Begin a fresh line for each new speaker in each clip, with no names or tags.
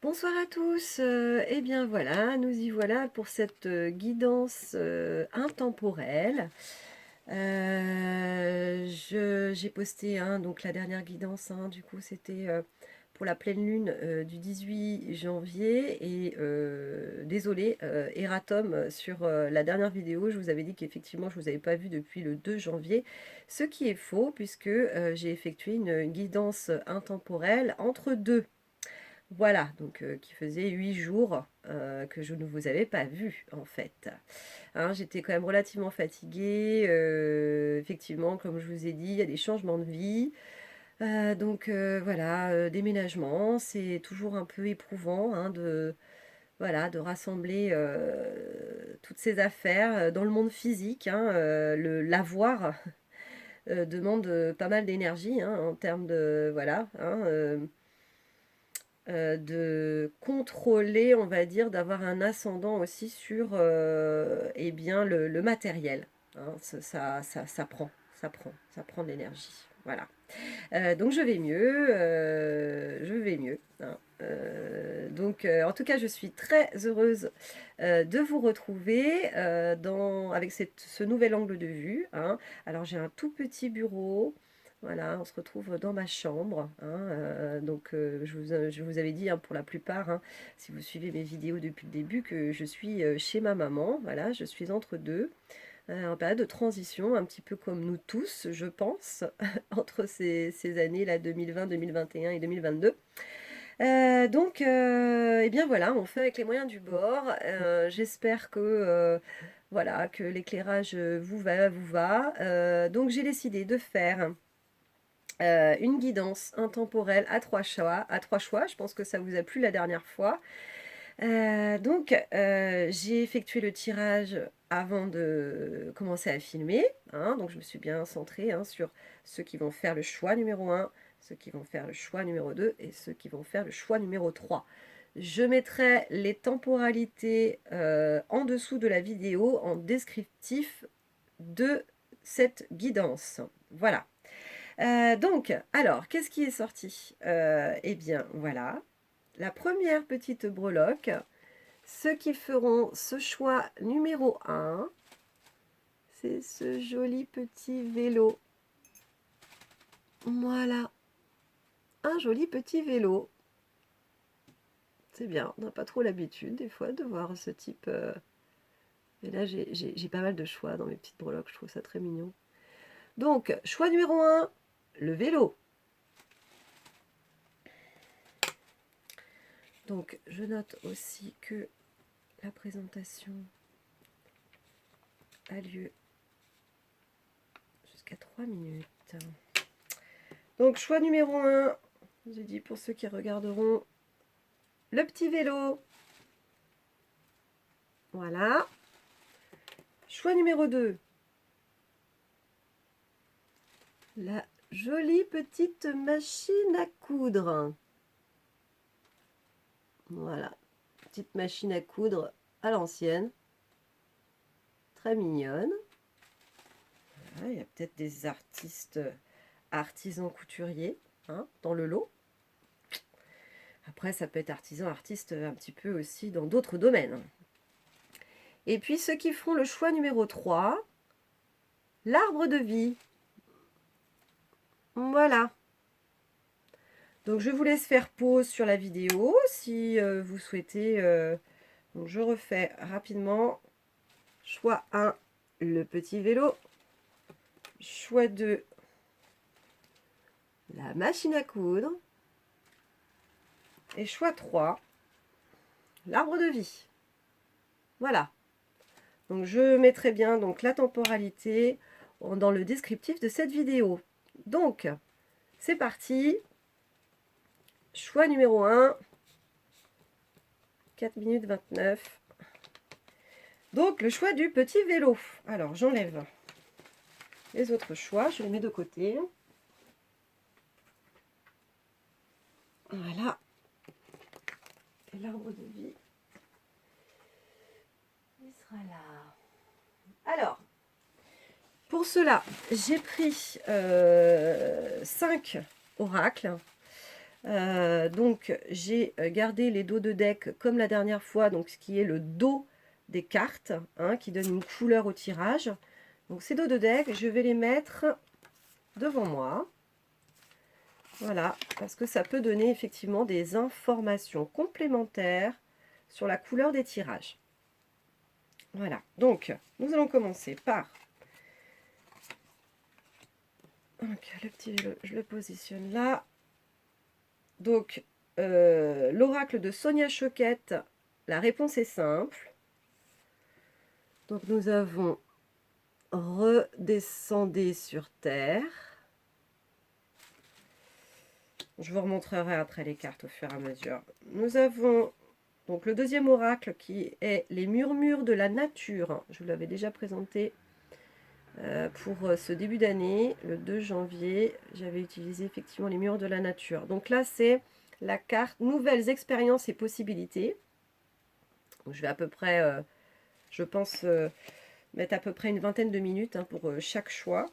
Bonsoir à tous, et bien voilà, nous y voilà pour cette guidance intemporelle. J'ai posté donc la dernière guidance, du coup c'était pour la pleine lune du 18 janvier. Et désolé, erratum sur la dernière vidéo, je vous avais dit qu'effectivement je ne vous avais pas vu depuis le 2 janvier, ce qui est faux puisque j'ai effectué une guidance intemporelle entre deux. Voilà, donc qui faisait 8 jours que je ne vous avais pas vu en fait. Hein, j'étais quand même relativement fatiguée. Effectivement, comme je vous ai dit, il y a des changements de vie. Voilà, déménagement, c'est toujours un peu éprouvant voilà, de rassembler toutes ces affaires dans le monde physique. L'avoir demande pas mal d'énergie en termes de, voilà, de contrôler, on va dire, d'avoir un ascendant aussi sur eh bien, le matériel. Ça prend de l'énergie. Voilà. Donc je vais mieux, en tout cas, je suis très heureuse de vous retrouver avec ce nouvel angle de vue. Alors j'ai un tout petit bureau. Voilà, on se retrouve dans ma chambre. Je vous avais dit pour la plupart, si vous suivez mes vidéos depuis le début, que je suis chez ma maman. Voilà, je suis entre deux, en période de transition, un petit peu comme nous tous, je pense, entre ces années-là, 2020, 2021 et 2022. Eh bien voilà, on fait avec les moyens du bord. J'espère que, voilà, que l'éclairage vous va. Donc j'ai décidé de faire une guidance intemporelle à trois choix. Je pense que ça vous a plu la dernière fois. J'ai effectué le tirage avant de commencer à filmer. Donc je me suis bien centrée sur ceux qui vont faire le choix numéro un, ceux qui vont faire le choix numéro 2 et ceux qui vont faire le choix numéro 3. Je mettrai les temporalités en dessous de la vidéo en descriptif de cette guidance. Voilà. Alors, qu'est-ce qui est sorti? Eh bien, voilà. La première petite breloque. Ceux qui feront ce choix numéro un, c'est ce joli petit vélo. Voilà, un joli petit vélo. C'est bien, on n'a pas trop l'habitude des fois de voir ce type. Et là, j'ai pas mal de choix dans mes petites breloques, je trouve ça très mignon. Donc, choix numéro un, le vélo. Donc, je note aussi que la présentation a lieu jusqu'à 3 minutes. Donc, choix numéro un, j'ai dit pour ceux qui regarderont, le petit vélo. Voilà. Choix numéro 2. La jolie petite machine à coudre. Voilà. Petite machine à coudre à l'ancienne. Très mignonne. Voilà, il y a peut-être des artisans couturiers dans le lot. Après, ça peut être artisan, artiste un petit peu aussi dans d'autres domaines. Et puis, ceux qui feront le choix numéro 3, l'arbre de vie. Voilà. Donc, je vous laisse faire pause sur la vidéo si vous souhaitez. Donc, je refais rapidement. Choix 1, le petit vélo. Choix 2, la machine à coudre. Et choix 3, l'arbre de vie. Voilà. Donc, je mettrai bien donc la temporalité dans le descriptif de cette vidéo. Donc, c'est parti. Choix numéro 1, 4 minutes 29. Donc, le choix du petit vélo. Alors, j'enlève les autres choix, je les mets de côté. Voilà. Et l'arbre de vie, il sera là. Alors, pour cela, j'ai pris 5 oracles. Donc, j'ai gardé les dos de deck comme la dernière fois, donc ce qui est le dos des cartes, hein, qui donne une couleur au tirage. Donc, ces dos de deck, je vais les mettre devant moi. Voilà, parce que ça peut donner effectivement des informations complémentaires sur la couleur des tirages. Voilà, donc nous allons commencer par... Donc, le petit, je le positionne là. Donc, l'oracle de Sonia Choquette, la réponse est simple. Donc, nous avons redescendez sur Terre. Je vous remontrerai après les cartes au fur et à mesure. Nous avons donc le deuxième oracle qui est les murmures de la nature. Je vous l'avais déjà présenté pour ce début d'année, le 2 janvier. J'avais utilisé effectivement les murmures de la nature. Donc là, c'est la carte nouvelles expériences et possibilités. Donc, je vais à peu près, je pense, mettre à peu près une vingtaine de minutes hein, pour chaque choix.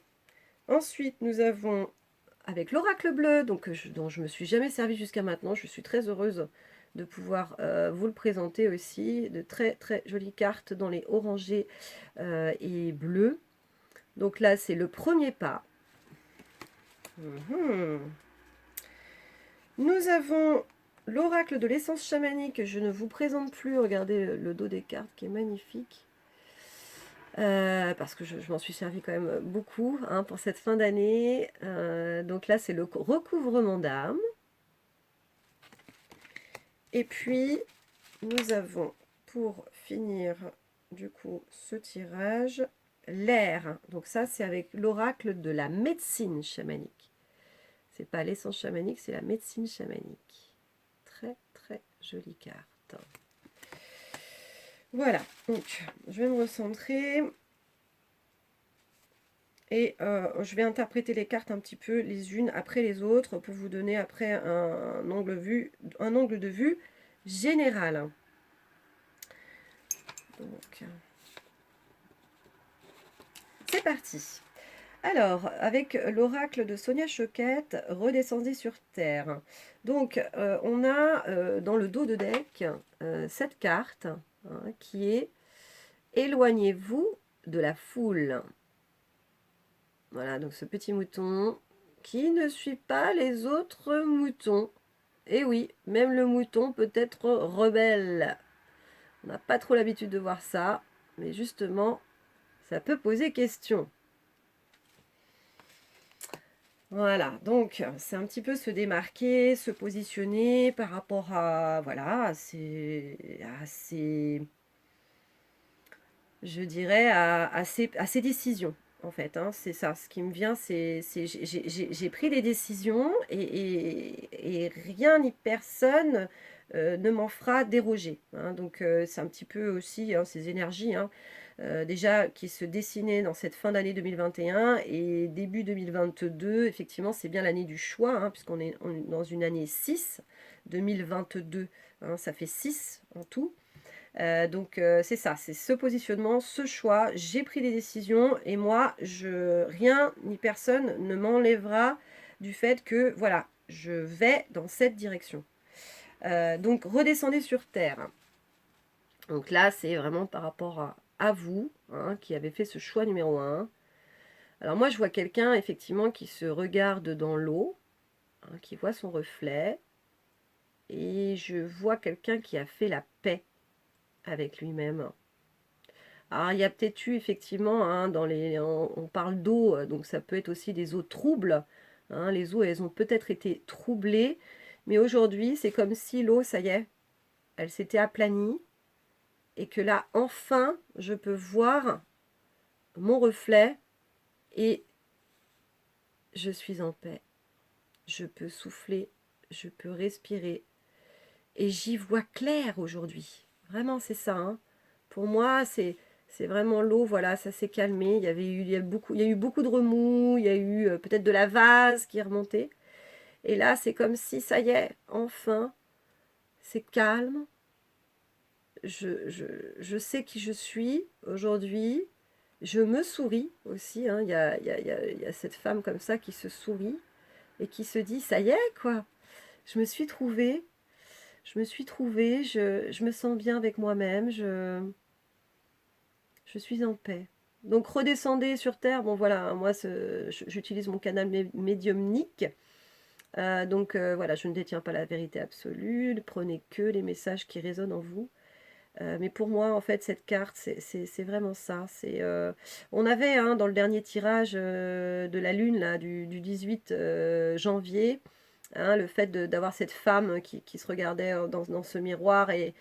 Ensuite, nous avons avec l'oracle bleu, donc, dont je ne me suis jamais servi jusqu'à maintenant. Je suis très heureuse de pouvoir vous le présenter aussi. De très très jolies cartes dans les orangés et bleus. Donc là, c'est le premier pas. Nous avons l'oracle de l'essence chamanique. Je ne vous présente plus. Regardez le dos des cartes qui est magnifique. Parce que je m'en suis servi quand même beaucoup hein, pour cette fin d'année. Donc là, c'est le recouvrement d'âme. Et puis, nous avons, pour finir, du coup, ce tirage, l'air. Donc ça, c'est avec l'oracle de la médecine chamanique. C'est pas l'essence chamanique, c'est la médecine chamanique. Très, très jolie carte. Voilà, donc, je vais me recentrer. Et je vais interpréter les cartes un petit peu les unes après les autres pour vous donner après un angle de vue général. Donc, c'est parti. Alors, avec l'oracle de Sonia Choquette, redescendez sur Terre. Donc, on a dans le dos de deck cette carte hein, qui est éloignez-vous de la foule. Voilà, donc ce petit mouton qui ne suit pas les autres moutons. Et oui, même le mouton peut être rebelle. On n'a pas trop l'habitude de voir ça, mais justement, ça peut poser question. Voilà, donc c'est un petit peu se démarquer, se positionner par rapport à, voilà, à je dirais, à ces décisions. En fait, hein, c'est ça. Ce qui me vient, c'est j'ai pris des décisions et rien ni personne ne m'en fera déroger. Hein. Donc, c'est un petit peu aussi hein, ces énergies hein, déjà qui se dessinaient dans cette fin d'année 2021 et début 2022. Effectivement, c'est bien l'année du choix, hein, puisqu'on est dans une année 6, 2022. Hein, ça fait 6 en tout. Donc c'est ça, c'est ce positionnement, ce choix, j'ai pris des décisions et moi, rien ni personne ne m'enlèvera du fait que voilà, je vais dans cette direction. Donc redescendez sur Terre. Donc là, c'est vraiment par rapport à vous, hein, qui avez fait ce choix numéro 1. Alors moi, je vois quelqu'un effectivement qui se regarde dans l'eau, hein, qui voit son reflet, et je vois quelqu'un qui a fait la paix avec lui-même. Alors, il y a peut-être eu effectivement, hein, on parle d'eau, donc ça peut être aussi des eaux troubles. Hein, les eaux, elles ont peut-être été troublées, mais aujourd'hui, c'est comme si l'eau, ça y est, elle s'était aplanie, et que là, enfin, je peux voir mon reflet, et je suis en paix. Je peux souffler, je peux respirer, et j'y vois clair aujourd'hui. Vraiment, c'est ça. Hein. Pour moi, c'est vraiment l'eau, voilà, ça s'est calmé. Il y a eu beaucoup de remous, il y a eu peut-être de la vase qui est remontée. Et là, c'est comme si, ça y est, enfin, c'est calme. Je sais qui je suis aujourd'hui. Je me souris aussi. Hein. Il y a cette femme comme ça qui se sourit et qui se dit, ça y est, quoi. Je me suis trouvée, je me sens bien avec moi-même, je suis en paix. Donc redescendez sur Terre, bon voilà, moi j'utilise mon canal médiumnique. Donc voilà, je ne détiens pas la vérité absolue, ne prenez que les messages qui résonnent en vous. Mais pour moi, en fait, cette carte, c'est vraiment ça. On avait hein, dans le dernier tirage de la Lune, là, du 18 janvier, hein, le fait d'avoir cette femme qui se regardait dans ce miroir et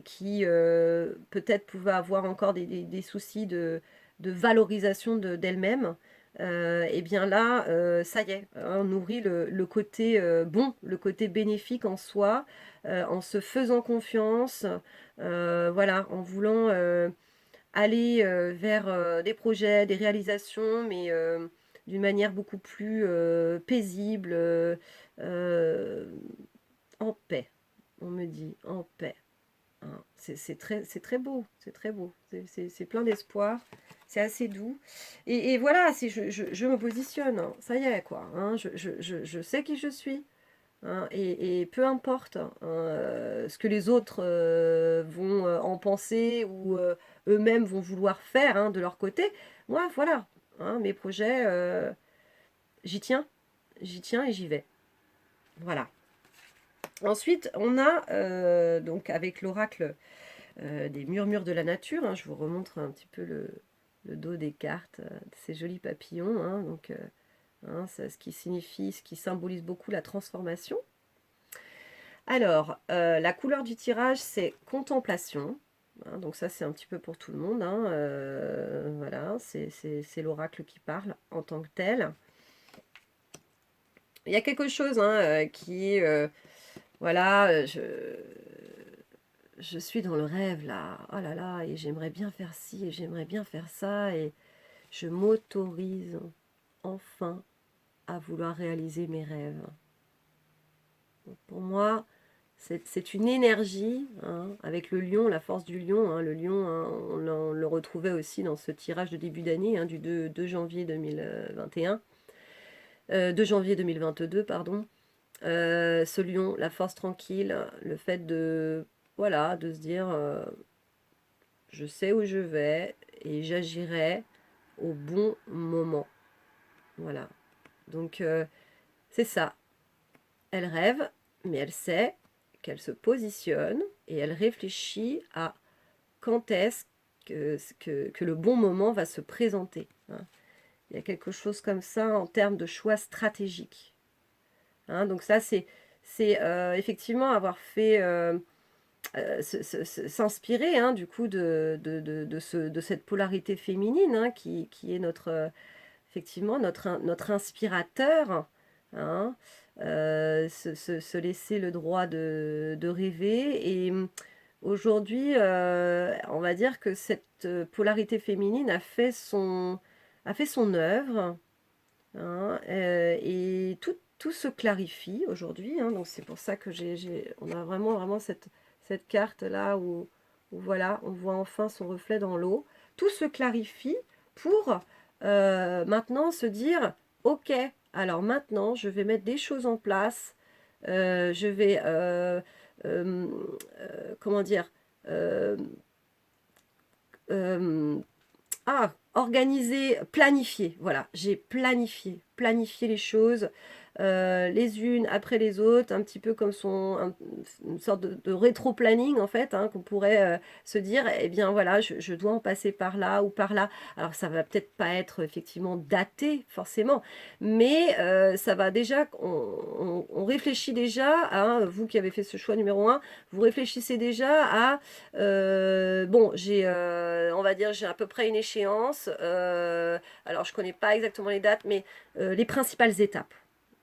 qui peut-être pouvait avoir encore des soucis de valorisation d'elle-même. Et bien là, ça y est, hein, on nourrit le côté bon, le côté bénéfique en soi, en se faisant confiance, voilà, en voulant aller vers des projets, des réalisations, mais d'une manière beaucoup plus paisible, euh, en paix. On me dit en paix. Hein. C'est très beau, c'est très beau. C'est plein d'espoir, c'est assez doux. Et voilà, je me positionne, hein. Ça y est, quoi. Hein. Je sais qui je suis. Hein, et peu importe hein, ce que les autres vont en penser ou eux-mêmes vont vouloir faire hein, de leur côté, moi voilà, hein, mes projets, j'y tiens, j'y tiens et j'y vais. Voilà. Ensuite, on a donc avec l'oracle des murmures de la nature, hein, je vous remontre un petit peu le dos des cartes, ces jolis papillons, hein, donc hein, ce qui signifie, ce qui symbolise beaucoup la transformation. Alors, la couleur du tirage, c'est contemplation. Hein, donc ça, c'est un petit peu pour tout le monde. Hein, voilà, c'est l'oracle qui parle en tant que tel. Il y a quelque chose hein, qui est... voilà, je suis dans le rêve là. Oh là là, et j'aimerais bien faire ci, et j'aimerais bien faire ça. Et je m'autorise enfin à vouloir réaliser mes rêves. Donc pour moi, c'est une énergie, hein, avec le lion, la force du lion. Hein, le lion, hein, on le retrouvait aussi dans ce tirage de début d'année, hein, du 2 janvier 2021. 2 janvier 2022, pardon. Ce lion, la force tranquille, le fait de, voilà, de se dire, je sais où je vais et j'agirai au bon moment. Voilà. Donc, c'est ça. Elle rêve, mais elle sait qu'elle se positionne et elle réfléchit à quand est-ce que le bon moment va se présenter. Hein. Il y a quelque chose comme ça en termes de choix stratégiques. Hein, donc ça, c'est effectivement avoir fait... s'inspirer hein, du coup de cette polarité féminine hein, qui est effectivement notre inspirateur. Hein, se laisser le droit de rêver. Et aujourd'hui, on va dire que cette polarité féminine a fait son œuvre. Hein, et tout se clarifie aujourd'hui. Hein, donc c'est pour ça que on a vraiment cette carte-là où voilà, on voit enfin son reflet dans l'eau. Tout se clarifie pour maintenant se dire, ok, alors maintenant je vais mettre des choses en place. Je vais, euh, comment dire, euh, euh, organiser, planifier. Voilà, j'ai planifié les choses les unes après les autres, un petit peu comme une sorte de rétro-planning en fait, hein, qu'on pourrait se dire, eh bien voilà, je dois en passer par là ou par là. Alors ça va peut-être pas être effectivement daté forcément, mais ça va déjà, on réfléchit déjà, hein, vous qui avez fait ce choix numéro un, vous réfléchissez déjà à, bon, on va dire, j'ai à peu près une échéance, alors je connais pas exactement les dates, mais les principales étapes.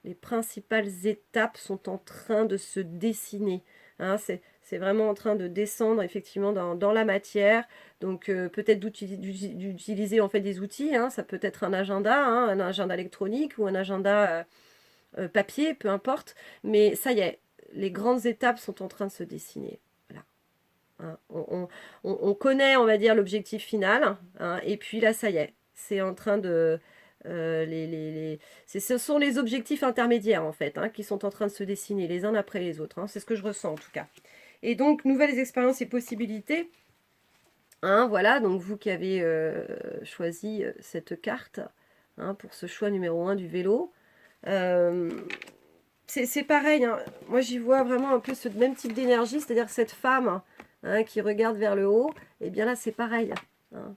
Les principales étapes sont en train de se dessiner. Hein, c'est vraiment en train de descendre effectivement dans la matière. Donc peut-être d'utiliser en fait des outils. Hein, ça peut être hein, un agenda électronique ou un agenda papier, peu importe. Mais ça y est, les grandes étapes sont en train de se dessiner. Voilà. Hein, on connaît, on va dire, l'objectif final. Hein, et puis là, ça y est, c'est en train Ce sont les objectifs intermédiaires, en fait, hein, qui sont en train de se dessiner les uns après les autres, hein. C'est ce que je ressens, en tout cas. Et donc, nouvelles expériences et possibilités. Hein, voilà, donc vous qui avez choisi cette carte, hein, pour ce choix numéro 1 du vélo. Euh, c'est pareil, hein. Moi j'y vois vraiment un peu ce même type d'énergie, c'est-à-dire que cette femme, hein, qui regarde vers le haut, et bien là c'est pareil, hein.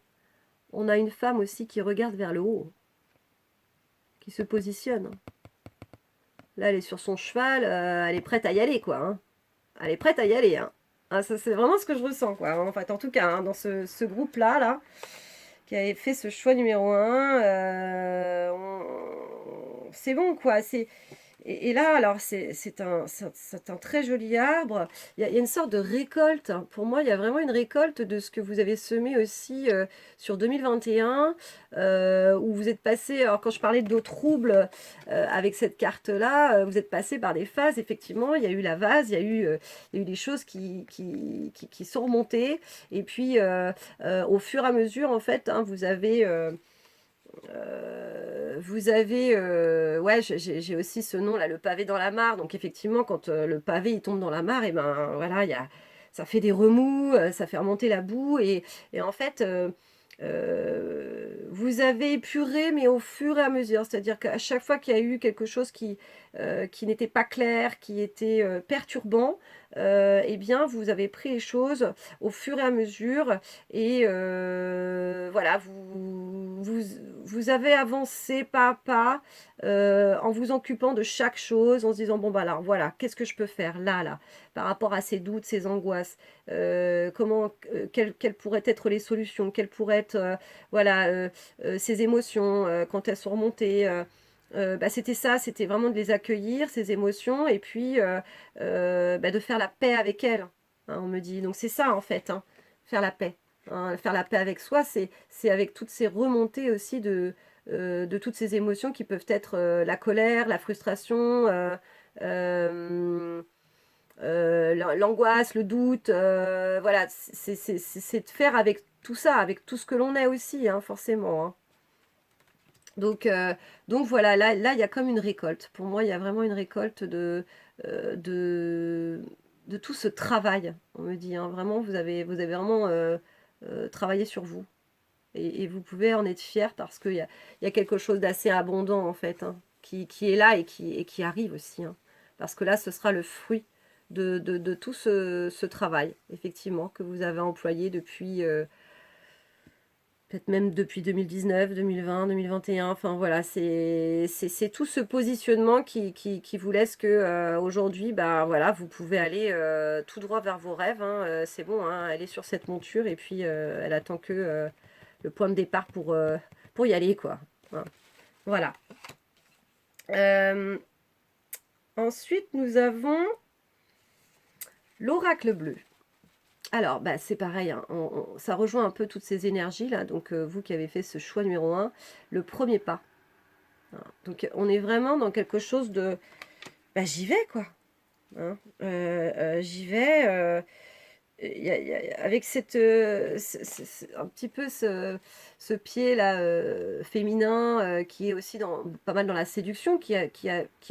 On a une femme aussi qui regarde vers le haut, qui se positionne. Là elle est sur son cheval, elle est prête à y aller, quoi, hein. Elle est prête à y aller, hein. Ah, ça, c'est vraiment ce que je ressens, quoi. En fait, en tout cas, hein, dans ce groupe-là, là, qui avait fait ce choix numéro 1, c'est bon, quoi. Et là, alors, c'est un très joli arbre. Il y a une sorte de récolte. Pour moi, il y a vraiment une récolte de ce que vous avez semé aussi sur 2021, où vous êtes passé, alors quand je parlais d'eau trouble avec cette carte-là, vous êtes passé par des phases, effectivement. Il y a eu la vase, il y a eu des choses qui sont remontées. Et puis, au fur et à mesure, en fait, hein, ouais, j'ai aussi ce nom là, le pavé dans la mare. Donc effectivement, quand le pavé il tombe dans la mare, et ben voilà, ça fait des remous, ça fait remonter la boue, et en fait, vous avez épuré, mais au fur et à mesure. C'est-à-dire qu'à chaque fois qu'il y a eu quelque chose qui n'était pas clair, qui était perturbant, eh bien, vous avez pris les choses au fur et à mesure, et voilà, vous avez avancé pas à pas, en vous occupant de chaque chose, en se disant, bon, bah alors voilà, qu'est-ce que je peux faire là, par rapport à ces doutes, ces angoisses, quelles pourraient être les solutions, quelles pourraient être, voilà, ces émotions, quand elles sont remontées. Bah, c'était ça, c'était vraiment de les accueillir, ces émotions, et puis bah, de faire la paix avec elles, hein, on me dit. Donc c'est ça, en fait, hein, faire la paix. Hein. Faire la paix avec soi, c'est avec toutes ces remontées aussi de toutes ces émotions qui peuvent être la colère, la frustration, euh, l'angoisse, le doute. Voilà, c'est de faire avec tout ça, avec tout ce que l'on est aussi, hein, forcément. Hein. Donc, euh, donc voilà, là, il y a comme une récolte. Pour moi, il y a vraiment une récolte euh, de, de tout ce travail. On me dit, hein, vraiment, vous avez vraiment travaillé sur vous. Et vous pouvez en être fier parce qu'il y a quelque chose d'assez abondant, en fait, hein, qui est là et qui arrive aussi. Hein. Parce que là, ce sera le fruit de tout ce travail, effectivement, que vous avez employé depuis, peut-être même depuis 2019, 2020, 2021. Enfin voilà, c'est tout ce positionnement qui vous laisse que aujourd'hui, bah voilà, vous pouvez aller tout droit vers vos rêves. Hein. C'est bon, hein, elle est sur cette monture et puis elle attend que le point de départ pour y aller, quoi. Hein. Voilà. Euh, ensuite, nous avons l'oracle bleu. Alors, bah, c'est pareil, hein, ça rejoint un peu toutes ces énergies-là. Donc, vous qui avez fait ce choix numéro 1, le premier pas. Voilà. Donc, on est vraiment dans quelque chose de... Bah, j'y vais, quoi. Hein. J'y vais. Avec un petit peu ce pied-là féminin qui est aussi pas mal dans la séduction, qui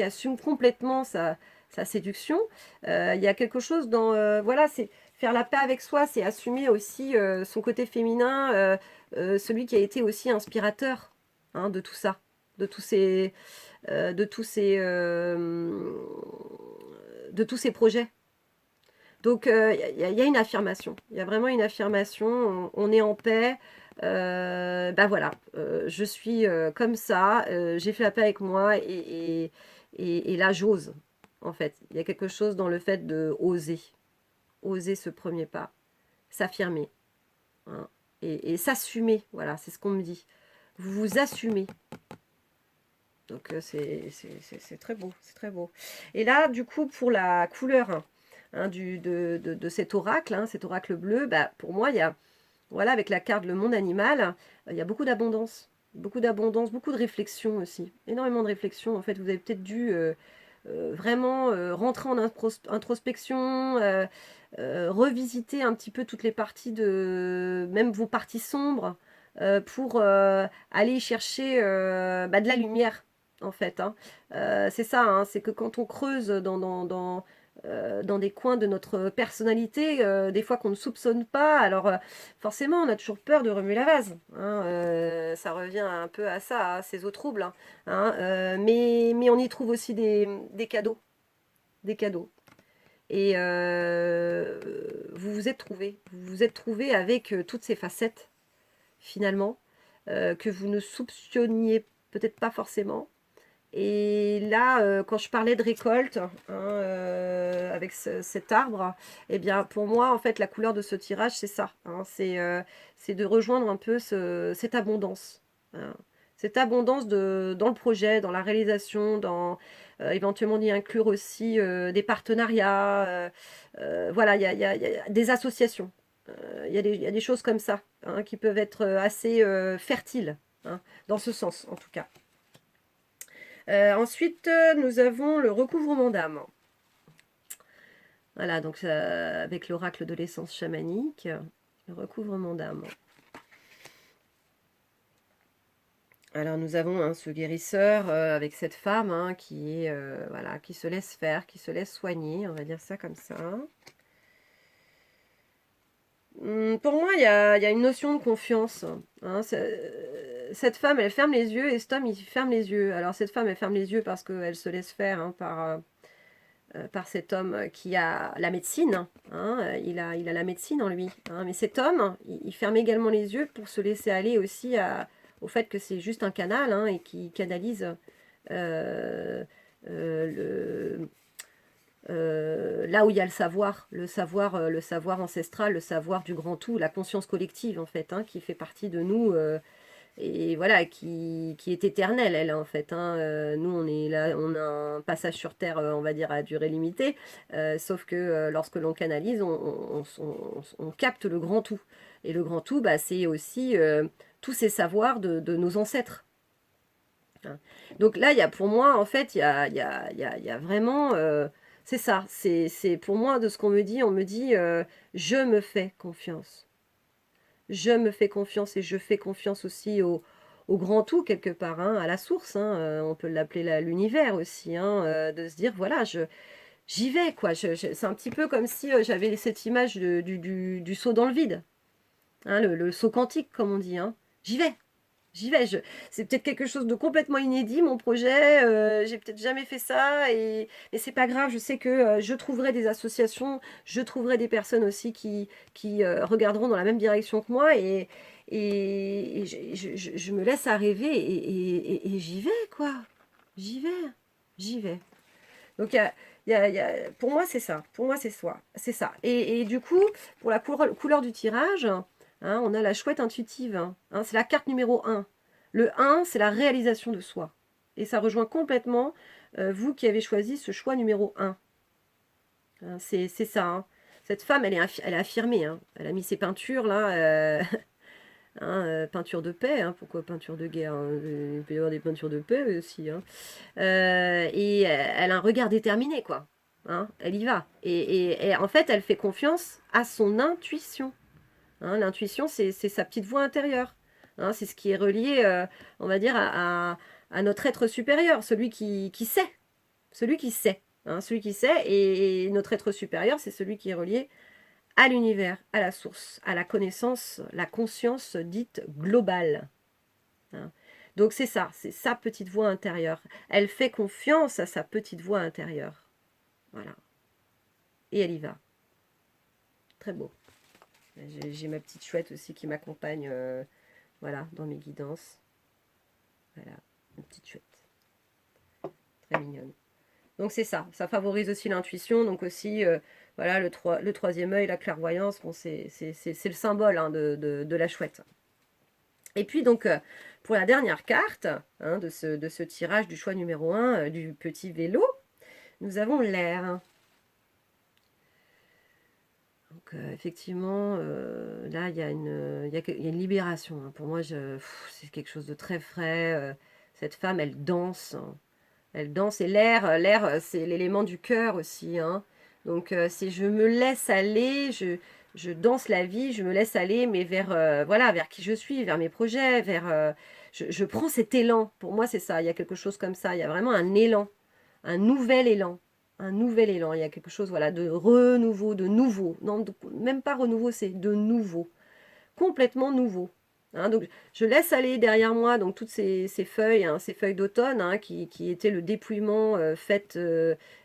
assume complètement sa séduction. Il y a quelque chose dans... voilà, c'est faire la paix avec soi, c'est assumer aussi son côté féminin, celui qui a été aussi inspirateur, hein, de tout ça, de tous ces, de tous ces, de tous ces projets. Donc, il y a une affirmation. Il y a vraiment une affirmation. On est en paix. Ben voilà, je suis comme ça. J'ai fait la paix avec moi et là, j'ose. En fait, il y a quelque chose dans le fait de oser, oser ce premier pas, s'affirmer, hein, et s'assumer. Voilà, c'est ce qu'on me dit. Vous vous assumez. Donc, c'est très beau, c'est très beau. Et là, du coup, pour la couleur, hein, de cet oracle bleu, bah, pour moi, il y a, voilà, avec la carte Le Monde Animal, il y a beaucoup d'abondance, beaucoup de réflexion aussi, énormément de réflexion. En fait, vous avez peut-être dû vraiment rentrer en introspection, revisiter un petit peu toutes les parties même vos parties sombres, pour aller chercher de la lumière, en fait. Hein. C'est ça, hein, c'est que quand on creuse dans des coins de notre personnalité, des fois qu'on ne soupçonne pas, alors forcément on a toujours peur de remuer la vase. Hein, ça revient un peu à ça, à ces eaux troubles. Hein, hein, mais on y trouve aussi des cadeaux. Des cadeaux. Et vous vous êtes trouvé avec toutes ces facettes, finalement, que vous ne soupçonniez peut-être pas forcément. Et là, quand je parlais de récolte, hein, avec cet arbre, eh bien, pour moi, en fait, la couleur de ce tirage, c'est ça. Hein, c'est de rejoindre un peu cette abondance. Hein. Cette abondance dans le projet, dans la réalisation, éventuellement d'y inclure aussi des partenariats. Voilà, il y a des associations. Il y a des choses comme ça, hein, qui peuvent être assez fertiles, hein, dans ce sens, en tout cas. Ensuite, nous avons le recouvrement d'âme. Voilà, donc avec l'oracle de l'essence chamanique, le recouvrement d'âme. Alors nous avons ce guérisseur avec cette femme qui est voilà, qui se laisse faire, qui se laisse soigner, on va dire ça comme ça. Pour moi, il y a une notion de confiance. Hein, cette femme, elle ferme les yeux et cet homme, il ferme les yeux. Alors cette femme, elle ferme les yeux parce qu'elle se laisse faire par cet homme qui a la médecine. Hein, il a la médecine en lui. Hein, mais cet homme, il ferme également les yeux pour se laisser aller aussi au fait que c'est juste un canal, hein, et qui canalise euh, le, là où il y a le savoir ancestral, le savoir du grand tout, la conscience collective en fait, hein, qui fait partie de nous. Et voilà, qui est éternelle, elle, en fait. Hein. Nous, on est là, on a un passage sur Terre, on va dire, à durée limitée. Sauf que lorsque l'on canalise, on capte le grand tout. Et le grand tout, bah, c'est aussi tous ces savoirs de nos ancêtres. Hein. Donc là, il y a pour moi, en fait, il y a vraiment... c'est ça, c'est pour moi, de ce qu'on me dit, on me dit, je me fais confiance. Je me fais confiance et je fais confiance aussi au grand tout quelque part, hein, à la source. Hein, on peut l'appeler l'univers aussi, hein, de se dire voilà, j'y vais quoi. C'est un petit peu comme si j'avais cette image du saut dans le vide, hein, le saut quantique comme on dit. Hein. J'y vais. J'y vais, c'est peut-être quelque chose de complètement inédit, mon projet. J'ai peut-être jamais fait ça, mais c'est pas grave. Je sais que je trouverai des associations, je trouverai des personnes aussi qui regarderont dans la même direction que moi, et je me laisse à rêver et j'y vais, quoi. J'y vais, j'y vais. Donc, pour moi, c'est ça. Pour moi, c'est ça. Et du coup, pour la couleur du tirage, hein, on a la chouette intuitive. Hein, c'est la carte numéro 1. Le 1, c'est la réalisation de soi. Et ça rejoint complètement vous qui avez choisi ce choix numéro 1. Hein, c'est ça. Hein. Cette femme, elle est affirmée. Hein. Elle a mis ses peintures là. Hein, peinture de paix, hein, pourquoi peinture de guerre, hein, il peut y avoir des peintures de paix aussi. Hein. Et elle a un regard déterminé, quoi. Hein, elle y va. Et en fait, elle fait confiance à son intuition. Hein, l'intuition, c'est sa petite voix intérieure. Hein, c'est ce qui est relié, on va dire, à notre être supérieur, celui qui sait. Celui qui sait. Hein, celui qui sait. Et notre être supérieur, c'est celui qui est relié à l'univers, à la source, à la connaissance, la conscience dite globale. Hein. Donc c'est sa petite voix intérieure. Elle fait confiance à sa petite voix intérieure. Voilà. Et elle y va. Très beau. J'ai ma petite chouette aussi qui m'accompagne voilà, dans mes guidances. Voilà, une petite chouette. Très mignonne. Donc c'est ça. Ça favorise aussi l'intuition. Donc aussi, voilà, le troisième œil, la clairvoyance. Bon, c'est le symbole, hein, de la chouette. Et puis donc, pour la dernière carte, hein, de ce tirage du choix numéro 1, du petit vélo, nous avons l'air. Donc effectivement, là, il y a une libération. Hein. Pour moi, c'est quelque chose de très frais. Cette femme, elle danse. Hein. Elle danse. Et l'air, c'est l'élément du cœur aussi. Hein. Donc, si je me laisse aller, je danse la vie, je me laisse aller, mais vers, voilà, vers qui je suis, vers mes projets, vers, je prends cet élan. Pour moi, c'est ça. Il y a quelque chose comme ça. Il y a vraiment un élan, un nouvel élan, un nouvel élan. Il y a quelque chose, voilà, de renouveau, de nouveau. Non, même pas renouveau, c'est de nouveau, complètement nouveau. Hein, donc, je laisse aller derrière moi donc toutes ces feuilles, hein, ces feuilles d'automne, hein, qui étaient le dépouillement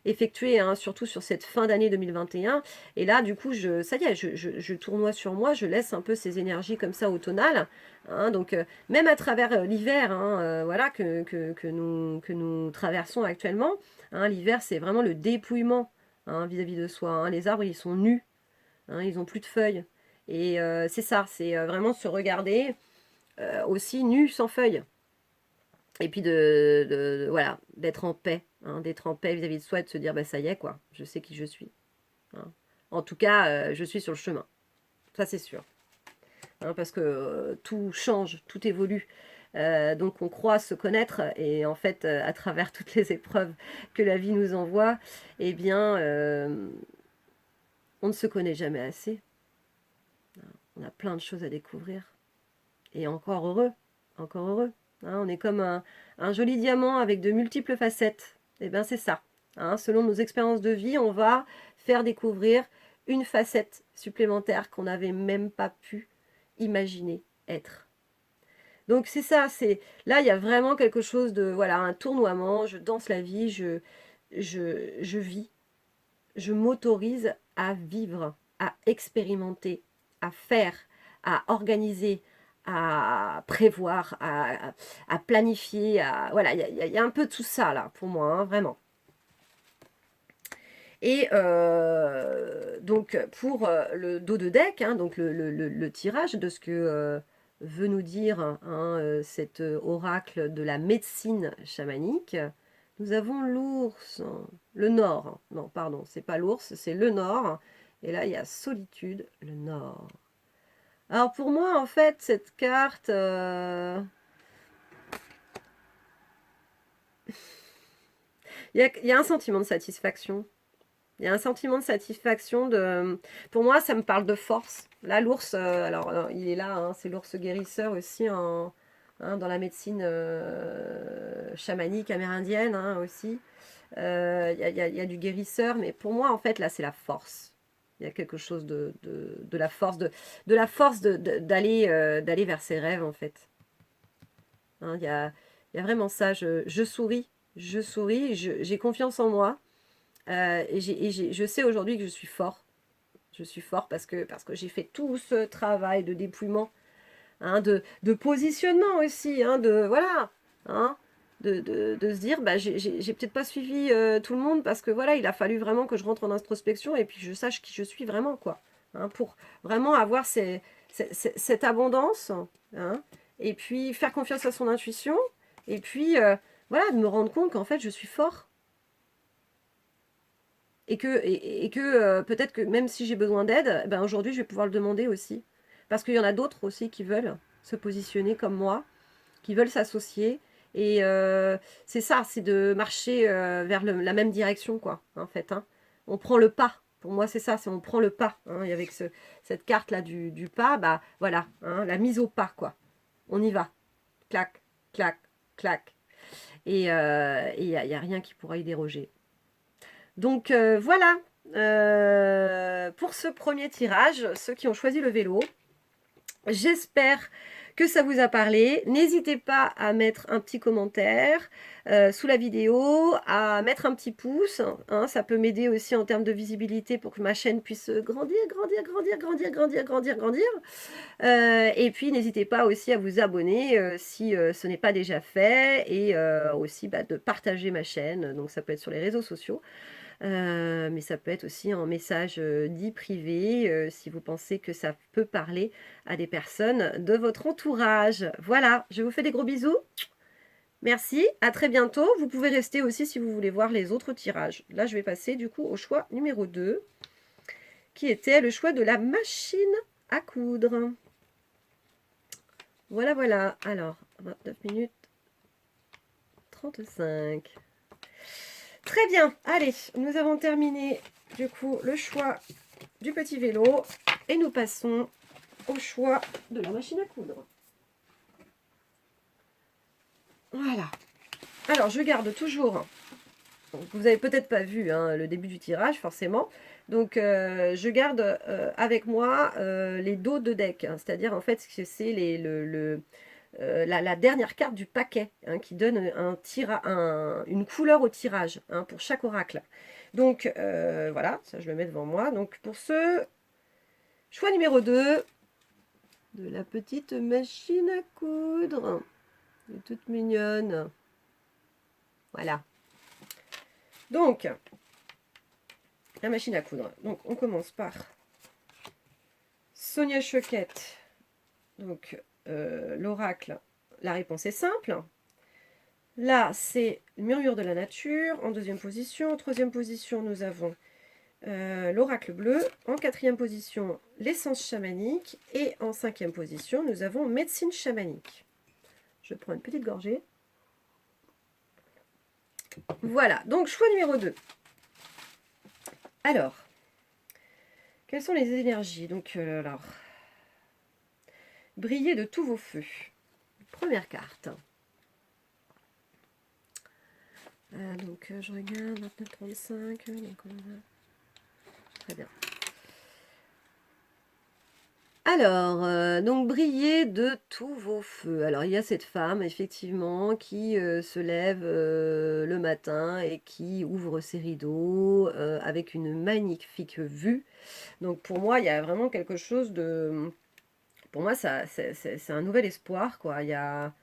effectué, hein, surtout sur cette fin d'année 2021. Et là, du coup, ça y est, je tournoie sur moi, je laisse un peu ces énergies comme ça automnales. Hein, donc, même à travers l'hiver, hein, voilà, que nous traversons actuellement. Hein, l'hiver, c'est vraiment le dépouillement, hein, vis-à-vis de soi. Hein. Les arbres, ils sont nus. Hein, ils n'ont plus de feuilles. Et c'est ça, c'est vraiment se regarder aussi nu, sans feuilles. Et puis voilà, d'être en paix, hein, d'être en paix vis-à-vis de soi et de se dire, bah ça y est, quoi, je sais qui je suis. Hein. En tout cas, je suis sur le chemin. Ça, c'est sûr. Hein, parce que tout change, tout évolue. Donc on croit se connaître et en fait, à travers toutes les épreuves que la vie nous envoie, eh bien, on ne se connaît jamais assez. On a plein de choses à découvrir. Et encore heureux, encore heureux. Hein, on est comme un joli diamant avec de multiples facettes. Et bien c'est ça. Hein, selon nos expériences de vie, on va faire découvrir une facette supplémentaire qu'on n'avait même pas pu imaginer être. Donc c'est ça, c'est là il y a vraiment quelque chose de voilà un tournoiement. Je danse la vie, je vis, je m'autorise à vivre, à expérimenter, à faire, à organiser, à prévoir, à planifier. Voilà, il y a un peu tout ça là pour moi, hein, vraiment. Et donc pour le dos de deck, hein, donc le tirage de ce que veut nous dire hein, cet oracle de la médecine chamanique, nous avons l'ours, le nord. Non, pardon, c'est pas l'ours, c'est le nord. Et là, il y a solitude, le nord. Alors pour moi, en fait, cette carte, il y a un sentiment de satisfaction. Il y a un sentiment de satisfaction de... Pour moi, ça me parle de force. Là, l'ours, alors il est là, hein, c'est l'ours guérisseur aussi dans la médecine chamanique amérindienne hein, aussi. Il y a du guérisseur, mais pour moi, en fait, là, c'est la force. Il y a quelque chose de la force, de la force d'aller vers ses rêves, en fait. Hein, il y a vraiment ça. Je souris, j'ai confiance en moi. Je sais aujourd'hui que je suis fort. Je suis fort parce que j'ai fait tout ce travail de dépouillement, hein, de positionnement aussi, hein, voilà, hein, de se dire, bah, j'ai peut-être pas suivi tout le monde parce que voilà, il a fallu vraiment que je rentre en introspection et puis je sache qui je suis vraiment, quoi, hein, pour vraiment avoir cette abondance, hein, et puis faire confiance à son intuition, et puis voilà, de me rendre compte qu'en fait, je suis fort. Et que peut-être que même si j'ai besoin d'aide, ben aujourd'hui je vais pouvoir le demander aussi. Parce qu'il y en a d'autres aussi qui veulent se positionner comme moi, qui veulent s'associer. Et c'est ça, c'est de marcher vers la même direction, quoi, en fait. Hein. On prend le pas. Pour moi, c'est ça, c'est on prend le pas. Hein. Et avec cette carte-là du pas, bah voilà, hein, la mise au pas, quoi. On y va. Clac, clac, clac. Et y a rien qui pourra y déroger. Donc voilà pour ce premier tirage, ceux qui ont choisi le vélo. J'espère que ça vous a parlé. N'hésitez pas à mettre un petit commentaire sous la vidéo, à mettre un petit pouce. Hein, ça peut m'aider aussi en termes de visibilité pour que ma chaîne puisse grandir, grandir, grandir, grandir, grandir, grandir, grandir. Et puis n'hésitez pas aussi à vous abonner si ce n'est pas déjà fait et aussi bah, de partager ma chaîne. Donc ça peut être sur les réseaux sociaux. Mais ça peut être aussi en message dit privé, si vous pensez que ça peut parler à des personnes de votre entourage. Voilà, je vous fais des gros bisous. Merci, à très bientôt. Vous pouvez rester aussi si vous voulez voir les autres tirages. Là, je vais passer du coup au choix numéro 2, qui était le choix de la machine à coudre. Voilà, voilà. Alors, 29 minutes 35. Très bien, allez, nous avons terminé du coup le choix du petit vélo et nous passons au choix de la machine à coudre. Voilà. Alors, je garde toujours, vous n'avez peut-être pas vu hein, le début du tirage, forcément. Donc, je garde avec moi les dos de deck. Hein, c'est-à-dire, en fait, que c'est la dernière carte du paquet hein, qui donne une couleur au tirage hein, pour chaque oracle. Donc, voilà, ça, je le mets devant moi. Donc, pour ce choix numéro 2 de la petite machine à coudre, elle est toute mignonne. Voilà. Donc, la machine à coudre. Donc, on commence par Sonia Choquette. Donc, l'oracle, la réponse est simple. Là, c'est le murmure de la nature en deuxième position. En troisième position, nous avons l'oracle bleu. En quatrième position, l'essence chamanique. Et en cinquième position, nous avons médecine chamanique. Je prends une petite gorgée. Voilà, donc choix numéro 2. Alors, quelles sont les énergies? Donc, alors, briller de tous vos feux. Première carte. Donc, je regarde, 29-35. Donc, très bien. Alors, donc briller de tous vos feux. Alors, il y a cette femme, effectivement, qui se lève le matin et qui ouvre ses rideaux avec une magnifique vue. Donc, pour moi, il y a vraiment quelque chose de... Pour moi, c'est un nouvel espoir, quoi. Il y a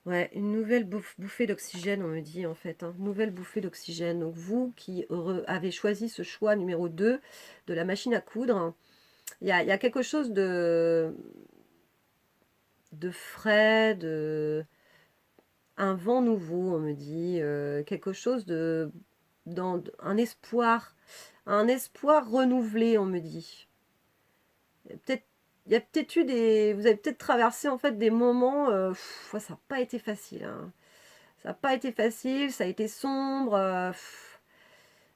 ouais, une nouvelle bouffée d'oxygène, on me dit, en fait. Hein. Nouvelle bouffée d'oxygène. Donc, vous qui avez choisi ce choix numéro 2 de la machine à coudre, il y a quelque chose de frais, un vent nouveau, on me dit, quelque chose un espoir renouvelé, on me dit. Peut-être, il y a peut-être eu vous avez peut-être traversé en fait des moments, ça n'a pas été facile. Hein. Ça n'a pas été facile, ça a été sombre.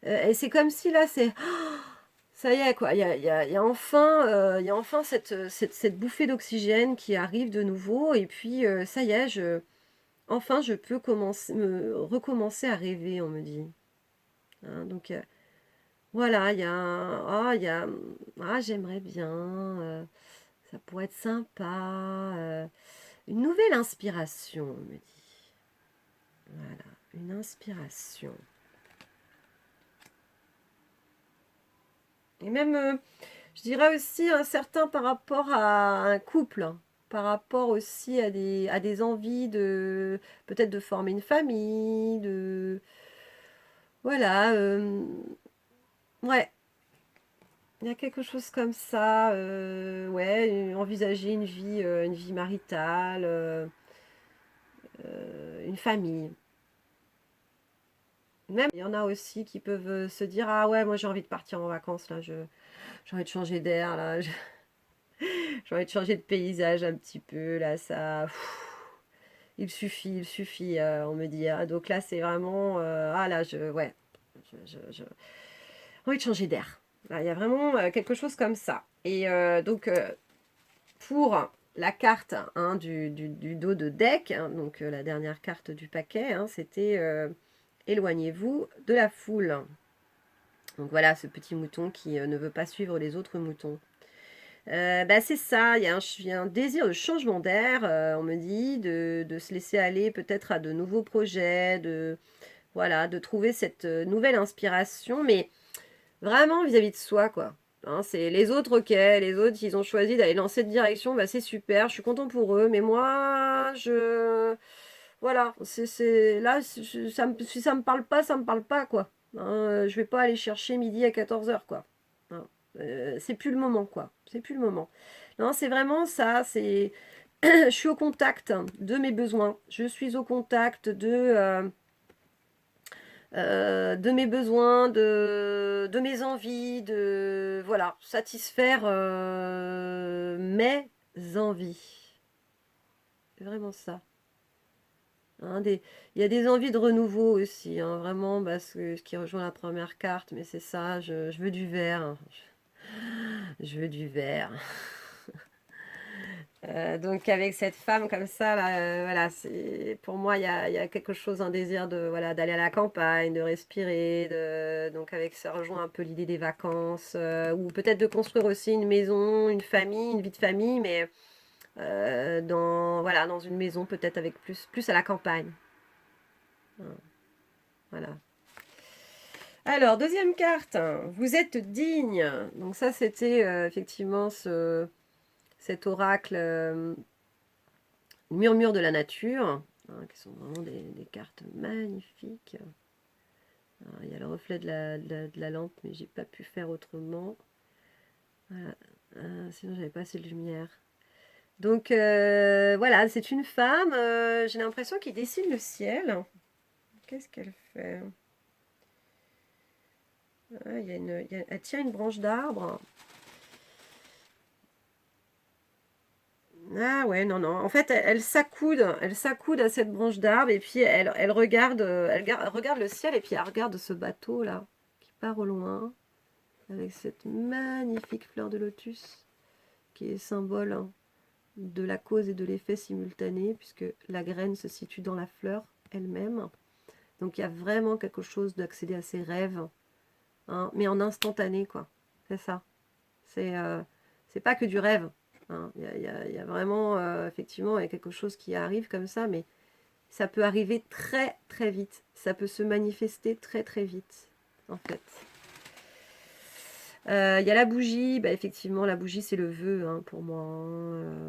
Et c'est comme si là, ça y est, quoi. Il y a enfin cette bouffée d'oxygène qui arrive de nouveau. Et puis, ça y est, enfin, je peux recommencer à rêver, on me dit. Hein, donc, voilà, j'aimerais bien. Ça pourrait être sympa. Une nouvelle inspiration, on me dit. Voilà, une inspiration. Et même, je dirais aussi un certain par rapport à un couple, hein, par rapport aussi à des envies de peut-être de former une famille, voilà, ouais, il y a quelque chose comme ça, ouais, envisager une vie maritale, une famille. Même, il y en a aussi qui peuvent se dire, ah ouais, moi j'ai envie de partir en vacances, là, j'ai envie de changer d'air, là, j'ai envie de changer de paysage un petit peu, là, ça... il suffit, on me dit. Ah, donc là, c'est vraiment... ah là, ouais, j'ai envie de changer d'air. Là, il y a vraiment quelque chose comme ça. Et donc, pour la carte hein, du dos de deck, hein, donc la dernière carte du paquet, hein, c'était éloignez-vous de la foule. Donc voilà, ce petit mouton qui ne veut pas suivre les autres moutons. Bah, c'est ça, il y a un désir de changement d'air, on me dit, de se laisser aller peut-être à de nouveaux projets, voilà, de trouver cette nouvelle inspiration, mais vraiment vis-à-vis de soi, quoi. Hein, c'est les autres, ok, les autres, ils ont choisi d'aller dans cette direction, bah c'est super, je suis content pour eux, mais moi, voilà, là, si ça me parle pas, ça me parle pas, quoi. Hein, je vais pas aller chercher midi à 14h, quoi. Hein, c'est plus le moment, quoi. C'est plus le moment. Non, c'est vraiment ça, c'est... je suis au contact de mes besoins, je suis au contact de mes besoins, de mes envies, de... Voilà, satisfaire mes envies. C'est vraiment ça. hein, il y a des envies de renouveau aussi, hein, vraiment, parce que ce qui rejoint la première carte, mais c'est ça, je veux du vert, hein, je veux du vert. Donc avec cette femme comme ça, là, voilà, pour moi, il y a quelque chose, un désir de, voilà, d'aller à la campagne, de respirer, donc avec ça rejoint un peu l'idée des vacances, ou peut-être de construire aussi une maison, une famille, une vie de famille, mais voilà, dans une maison peut-être avec plus à la campagne. Hein, voilà. Alors, deuxième carte, vous êtes digne. Donc ça, c'était effectivement cet oracle murmure de la nature, hein, qui sont vraiment des cartes magnifiques. Alors, il y a le reflet de la lampe, mais j'ai pas pu faire autrement. Voilà. Sinon, j'avais pas assez de lumière. Donc voilà, c'est une femme, j'ai l'impression qu'il dessine le ciel. Qu'est-ce qu'elle fait? Ah, elle tient une branche d'arbre. Ah ouais, non, non. En fait, elle s'accoude à cette branche d'arbre et puis elle regarde, elle regarde le ciel et puis elle regarde ce bateau là qui part au loin avec cette magnifique fleur de lotus qui est symbole, hein, de la cause et de l'effet simultané puisque la graine se situe dans la fleur elle-même. Donc il y a vraiment quelque chose d'accéder à ses rêves, hein, mais en instantané quoi. C'est ça. C'est euh, c'est pas que du rêve, hein. Il y a vraiment, effectivement, il y a quelque chose qui arrive comme ça, mais ça peut arriver très très vite. Ça peut se manifester très très vite, en fait. Il y a la bougie, bah, effectivement, la bougie c'est le vœu, hein, pour moi, hein.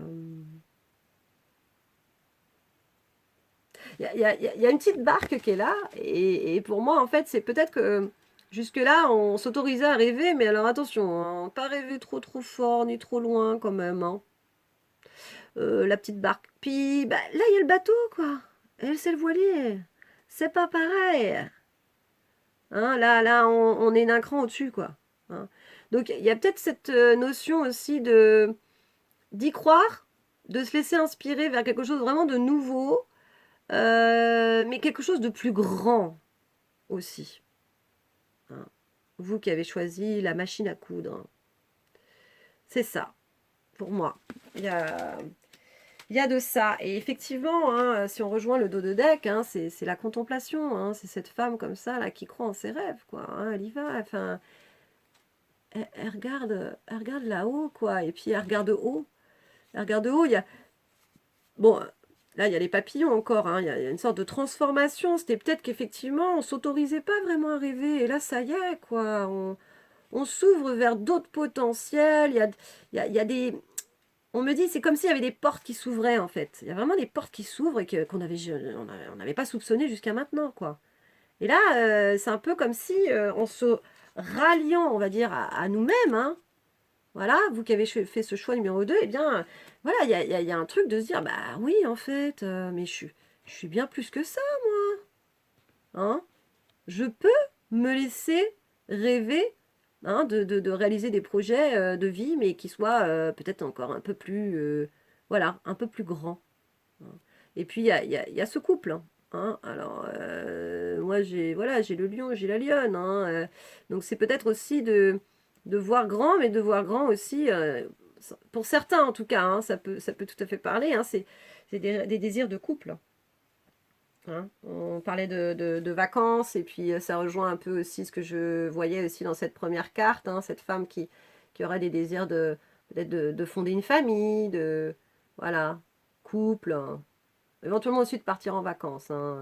Il y a une petite barque qui est là, et pour moi, en fait, c'est peut-être que jusque-là, on s'autorisait à rêver, mais alors attention, hein, pas rêver trop trop fort ni trop loin quand même, hein. La petite barque. Puis bah, là, il y a le bateau, quoi. Elle, c'est le voilier. C'est pas pareil. Hein, là, on est d'un cran au-dessus, quoi. Hein. Donc, il y a peut-être cette notion aussi de d'y croire, de se laisser inspirer vers quelque chose vraiment de nouveau, mais quelque chose de plus grand aussi. Hein. Vous qui avez choisi la machine à coudre. C'est ça, pour moi. Il y a, Il y a de ça. Et effectivement, hein, si on rejoint le dos de deck, hein, c'est la contemplation. Hein, c'est cette femme comme ça là qui croit en ses rêves, quoi. Hein, elle y va. Enfin, elle regarde là-haut, quoi. Et puis elle regarde haut. Elle regarde haut. Il y a bon, là il y a les papillons encore. Hein, il y a une sorte de transformation. C'était peut-être qu'effectivement on s'autorisait pas vraiment à rêver. Et là, ça y est, quoi. On s'ouvre vers d'autres potentiels. Il y a des On me dit, c'est comme s'il y avait des portes qui s'ouvraient en fait. Il y a vraiment des portes qui s'ouvrent et on n'avait pas soupçonné jusqu'à maintenant, quoi. Et là, c'est un peu comme si, en se ralliant, on va dire, à nous-mêmes, hein, voilà, vous qui avez fait ce choix numéro 2, eh bien, voilà, il y a un truc de se dire, bah oui, en fait, mais je suis bien plus que ça, hein. Je peux me laisser rêver, hein, de réaliser des projets de vie, mais qui soient peut-être encore un peu plus, voilà, un peu plus grands. Hein. Et puis il y a ce couple. Hein. Alors, moi j'ai le lion, j'ai la lionne. Hein, donc c'est peut-être aussi de voir grand, mais de voir grand aussi, pour certains en tout cas, hein, ça peut tout à fait parler. Hein, c'est des désirs de couple. Hein. On parlait de vacances et puis ça rejoint un peu aussi ce que je voyais aussi dans cette première carte, hein, cette femme qui aurait des désirs de peut-être de fonder une famille, de voilà, couple, hein. Éventuellement aussi de partir en vacances, hein,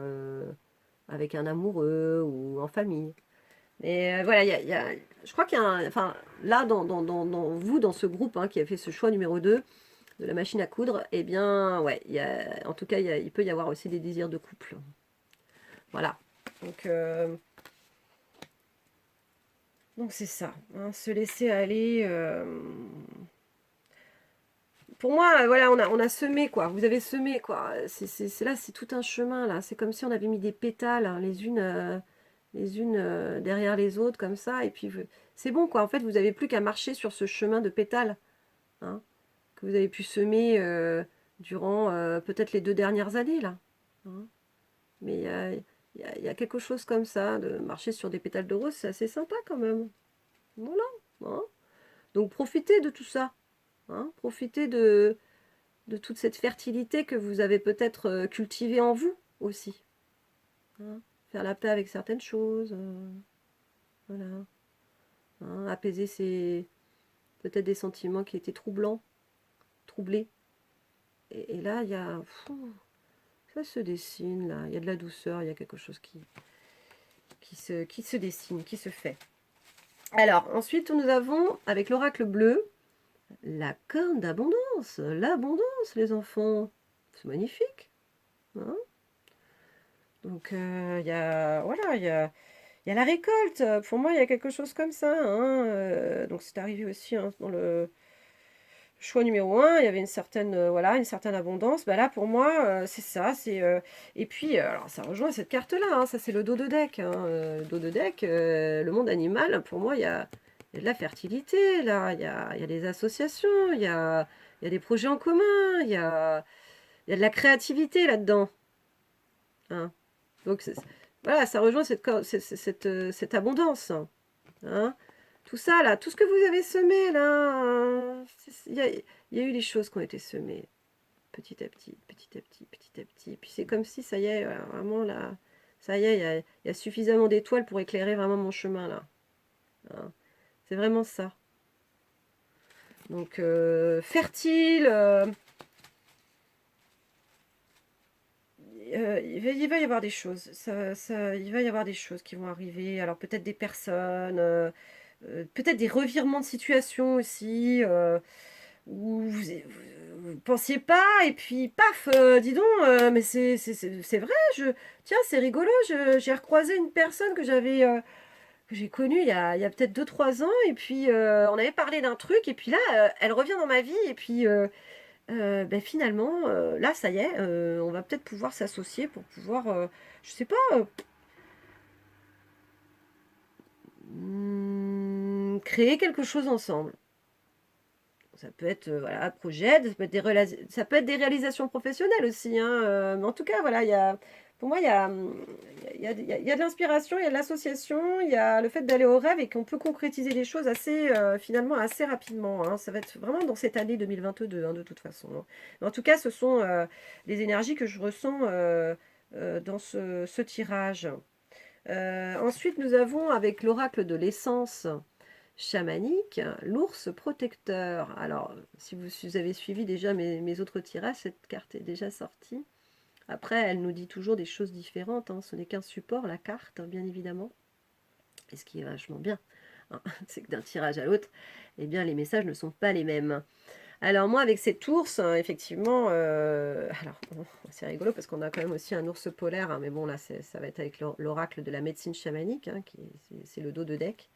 avec un amoureux ou en famille. Mais voilà, je crois qu'il y a enfin là dans vous, dans ce groupe, hein, qui a fait ce choix numéro 2 de la machine à coudre, eh bien ouais, en tout cas il peut y avoir aussi des désirs de couple. Voilà. Donc, euh, donc c'est ça, hein, se laisser aller. Pour moi, voilà, on a semé quoi. Vous avez semé quoi. Là, c'est tout un chemin là. C'est comme si on avait mis des pétales, hein, les unes derrière les autres comme ça. Et puis c'est bon quoi. En fait, vous n'avez plus qu'à marcher sur ce chemin de pétales, hein, que vous avez pu semer durant peut-être les 2 dernières années là. Hein. Mais il y a quelque chose comme ça, de marcher sur des pétales de rose, c'est assez sympa quand même. Voilà. Hein. Donc profitez de tout ça. Hein. Profitez de toute cette fertilité que vous avez peut-être cultivée en vous aussi. Hein. Faire la paix avec certaines choses. Voilà. Hein. Apaiser peut-être des sentiments qui étaient troublants, troublés. Et là, il y a... ça se dessine, là. Il y a de la douceur, il y a quelque chose qui se dessine, qui se fait. Alors, ensuite, nous avons, avec l'oracle bleu, la corne d'abondance. L'abondance, les enfants. C'est magnifique. Hein. Donc, il y a, voilà, il y a la récolte. Pour moi, il y a quelque chose comme ça. Hein. Donc, c'est arrivé aussi hein, dans le choix numéro un. Il y avait une certaine, voilà, une certaine abondance. Bah, là, pour moi, c'est ça. Et puis, alors, ça rejoint cette carte-là. Hein. Ça, c'est le dos de deck. Hein. Le dos de deck, le monde animal, pour moi, il y a de la fertilité, là. Il y a des associations. Il y a des projets en commun. Il y a de la créativité là-dedans. Hein. Donc, voilà, ça rejoint cette abondance. Hein. Tout ça, là, tout ce que vous avez semé, là, il y a eu des choses qui ont été semées petit à petit, petit à petit, petit à petit. Puis c'est comme si, ça y est, vraiment, là, ça y est, il y a suffisamment d'étoiles pour éclairer vraiment mon chemin, là. Hein. C'est vraiment ça. Donc, fertile, il va y avoir des choses. Il va y avoir des choses qui vont arriver. Alors, peut-être des personnes, peut-être des revirements de situation aussi. Où vous pensiez pas, et puis paf, dis donc, mais c'est vrai, tiens, c'est rigolo, j'ai recroisé une personne que j'ai connue il y a peut-être 2 3 ans, et puis on avait parlé d'un truc, et puis là, elle revient dans ma vie, et puis ben, finalement, là, ça y est, on va peut-être pouvoir s'associer pour pouvoir, je sais pas, créer quelque chose ensemble. Ça peut être voilà, projet, ça peut être des réalisations professionnelles aussi. Hein, mais en tout cas, voilà, pour moi, il y a de l'inspiration, il y a de l'association, il y a le fait d'aller au rêve et qu'on peut concrétiser les choses finalement assez rapidement. Hein. Ça va être vraiment dans cette année 2022, hein, de toute façon. Hein. Mais en tout cas, ce sont les énergies que je ressens dans ce tirage. Ensuite, nous avons avec l'oracle de l'essence chamanique, l'ours protecteur. Alors, si vous avez suivi déjà mes autres tirages, cette carte est déjà sortie. Après, elle nous dit toujours des choses différentes. Hein. Ce n'est qu'un support, la carte, hein, bien évidemment. Et ce qui est vachement bien, hein, c'est que d'un tirage à l'autre, eh bien, les messages ne sont pas les mêmes. Alors moi, avec cet ours, hein, effectivement, alors bon, c'est rigolo parce qu'on a quand même aussi un ours polaire, hein, mais bon, là, ça va être avec l'oracle de la médecine chamanique, hein, c'est le dos de deck.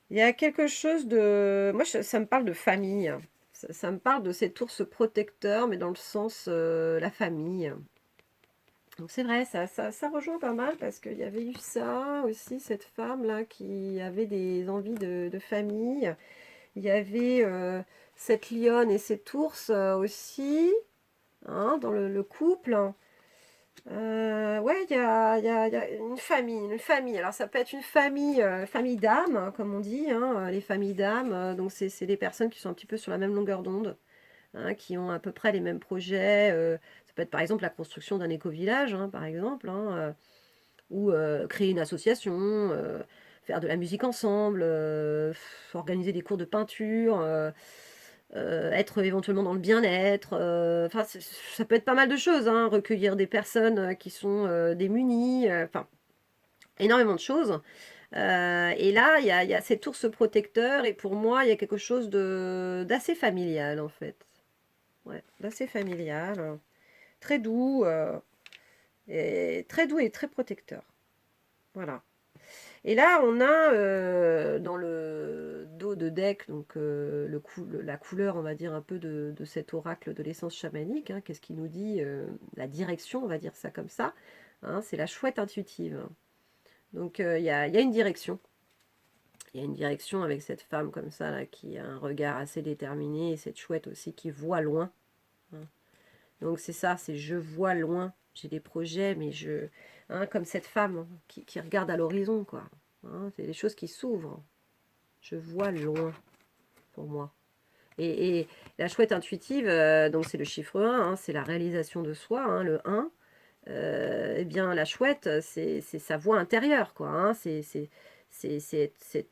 Il y a quelque chose de... Moi, ça me parle de famille. Ça me parle de cet ours protecteur, mais dans le sens la famille. Donc c'est vrai, ça rejoint pas mal parce qu'il y avait eu ça aussi, cette femme-là qui avait des envies de famille. Il y avait cette lionne et cet ours aussi, hein, dans le couple. Ouais, il y a une famille, une famille. Alors ça peut être une famille, famille d'âmes, hein, comme on dit, hein, les familles d'âmes. Donc c'est des personnes qui sont un petit peu sur la même longueur d'onde, hein, qui ont à peu près les mêmes projets. Ça peut être par exemple la construction d'un éco-village, hein, par exemple, hein, ou créer une association, faire de la musique ensemble, organiser des cours de peinture. Être éventuellement dans le bien-être. Enfin, ça peut être pas mal de choses. Hein, recueillir des personnes qui sont démunies. Enfin, énormément de choses. Et là, il y a cet ours protecteur. Et pour moi, il y a quelque chose d'assez familial, en fait. Ouais, d'assez familial. Très doux. Très doux et très protecteur. Voilà. Et là, on a dans le dos de deck, donc la couleur, on va dire, un peu de cet oracle de l'essence chamanique. Hein, qu'est-ce qui nous dit la direction, on va dire ça comme ça. Hein, c'est la chouette intuitive. Donc il y a une direction. Il y a une direction avec cette femme comme ça, là, qui a un regard assez déterminé, et cette chouette aussi qui voit loin. Hein. Donc c'est ça, c'est je vois loin. J'ai des projets, mais comme cette femme qui regarde à l'horizon, quoi. C'est des choses qui s'ouvrent. Je vois loin, pour moi. Et la chouette intuitive, donc c'est le chiffre 1, c'est la réalisation de soi, le 1. Eh bien, la chouette, c'est sa voix intérieure, quoi. C'est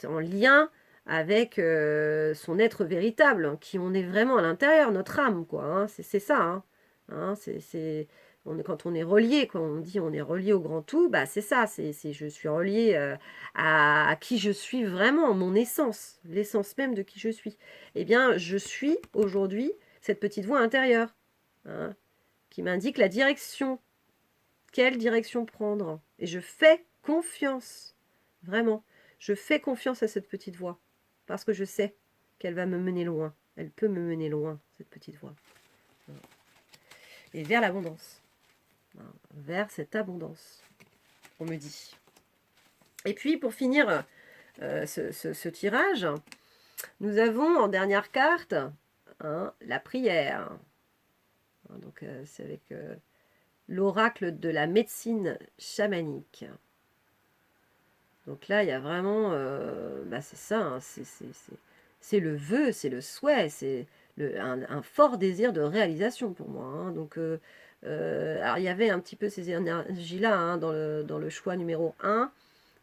en lien avec son être véritable, qui on est vraiment à l'intérieur, notre âme, quoi. C'est ça. Quand on est relié, quand on dit on est relié au grand tout, bah c'est ça. Je suis relié à qui je suis vraiment, mon essence, l'essence même de qui je suis. Eh bien, je suis aujourd'hui cette petite voix intérieure, hein, qui m'indique la direction. Quelle direction prendre? Et je fais confiance, vraiment. Je fais confiance à cette petite voix, parce que je sais qu'elle va me mener loin. Elle peut me mener loin, cette petite voix. Et vers l'abondance. Vers cette abondance, on me dit. Et puis, pour finir ce tirage, nous avons en dernière carte la prière. Donc, c'est avec l'oracle de la médecine chamanique. Donc là, il y a vraiment, c'est ça, c'est le vœu, c'est le souhait, c'est un fort désir de réalisation pour moi. Donc, alors il y avait un petit peu ces énergies-là dans le choix numéro 1.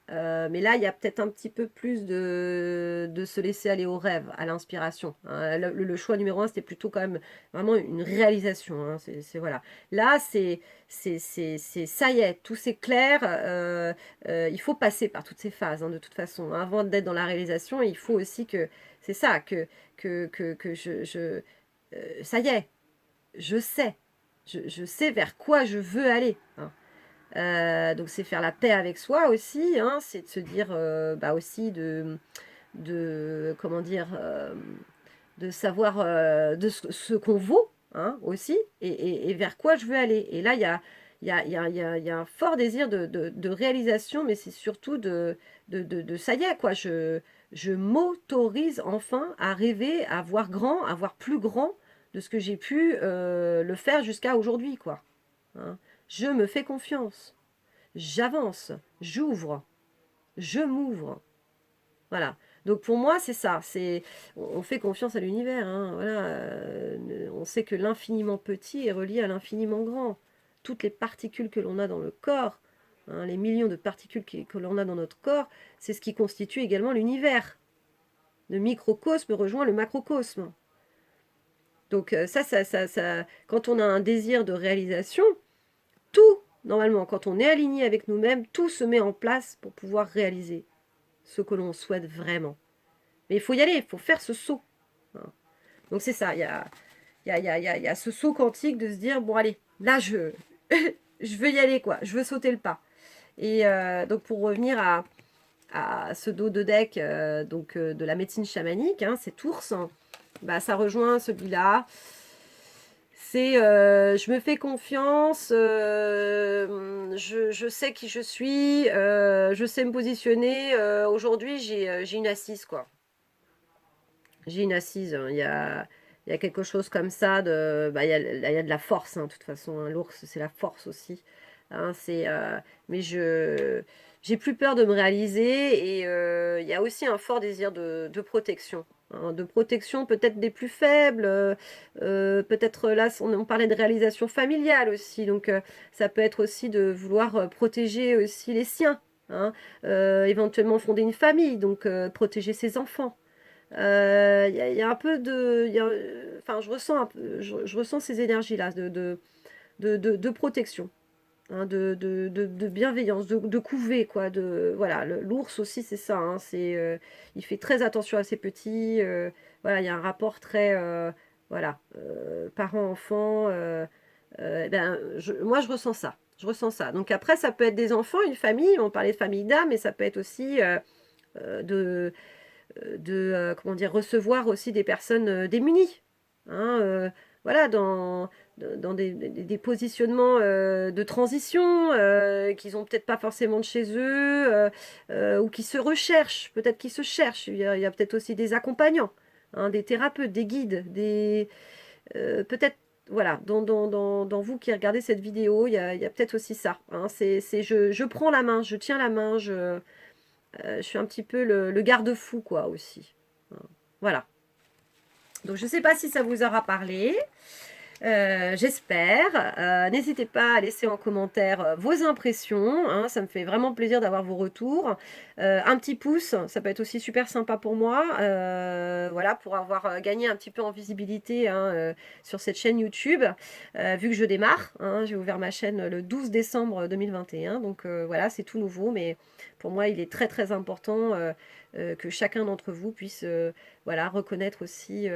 Mais là, il y a peut-être un petit peu plus de se laisser aller au rêve, à l'inspiration. Le choix numéro 1, c'était plutôt quand même vraiment une réalisation. Voilà. Là, ça y est, tout c'est clair. Il faut passer par toutes ces phases, de toute façon. Avant d'être dans la réalisation, il faut aussi c'est ça, ça y est, je sais. Je sais vers quoi je veux aller. Donc c'est faire la paix avec soi aussi, c'est de se dire aussi comment dire, de savoir de ce qu'on vaut, aussi, et vers quoi je veux aller. Et là, il y a un fort désir de réalisation, mais c'est surtout ça y est, quoi, je m'autorise enfin à rêver, à voir grand, à voir plus grand de ce que j'ai pu le faire jusqu'à aujourd'hui, quoi. Je me fais confiance. J'avance. J'ouvre. Je m'ouvre. Voilà. Donc pour moi, c'est ça. On fait confiance à l'univers. Voilà. On sait que l'infiniment petit est relié à l'infiniment grand. Toutes les particules que l'on a dans le corps, les millions de particules que l'on a dans notre corps, c'est ce qui constitue également l'univers. Le microcosme rejoint le macrocosme. Donc quand on a un désir de réalisation, tout, normalement, quand on est aligné avec nous-mêmes, tout se met en place pour pouvoir réaliser ce que l'on souhaite vraiment. Mais il faut y aller, il faut faire ce saut. Donc c'est ça, il y a ce saut quantique de se dire, bon allez, là je veux y aller, quoi, je veux sauter le pas. Et donc pour revenir à ce dos de deck de la médecine chamanique, cet ours, ça rejoint celui-là. C'est je me fais confiance, je sais qui je suis, je sais me positionner. Aujourd'hui, j'ai une assise, quoi. J'ai une assise. Il y a quelque chose comme ça. Il y a de la force, de toute façon. L'ours, c'est la force aussi. Mais j'ai plus peur de me réaliser. Et il y a aussi un fort désir de protection. De protection peut-être des plus faibles, peut-être là on parlait de réalisation familiale aussi, donc ça peut être aussi de vouloir protéger aussi les siens, éventuellement fonder une famille, donc protéger ses enfants. Il y a un peu enfin je ressens je ressens ces énergies là de protection, de bienveillance, de couver, quoi. Voilà, l'ours aussi, c'est ça. Il fait très attention à ses petits. Voilà, il y a un rapport très, voilà, parent-enfant. Moi, je ressens ça. Je ressens ça. Donc après, ça peut être des enfants, une famille. On parlait de famille d'âme, mais ça peut être aussi de, comment dire, recevoir aussi des personnes démunies. Voilà, dans des positionnements de transition qu'ils n'ont peut-être pas forcément de chez eux, ou qui se recherchent, peut-être qu'ils se cherchent. Il y a peut-être aussi des accompagnants, des thérapeutes, des guides, peut-être voilà, dans vous qui regardez cette vidéo, il y a peut-être aussi ça. Hein, je prends la main, je tiens la main, je suis un petit peu le garde-fou, quoi, aussi. Hein, voilà. Donc, je ne sais pas si ça vous aura parlé. J'espère. N'hésitez pas à laisser en commentaire vos impressions. Hein, ça me fait vraiment plaisir d'avoir vos retours. Un petit pouce, ça peut être aussi super sympa pour moi. Voilà, pour avoir gagné un petit peu en visibilité, hein, sur cette chaîne YouTube. Vu que je démarre, hein, j'ai ouvert ma chaîne le 12 décembre 2021. Donc voilà, c'est tout nouveau. Mais pour moi, il est très très important que chacun d'entre vous puisse voilà, reconnaître aussi,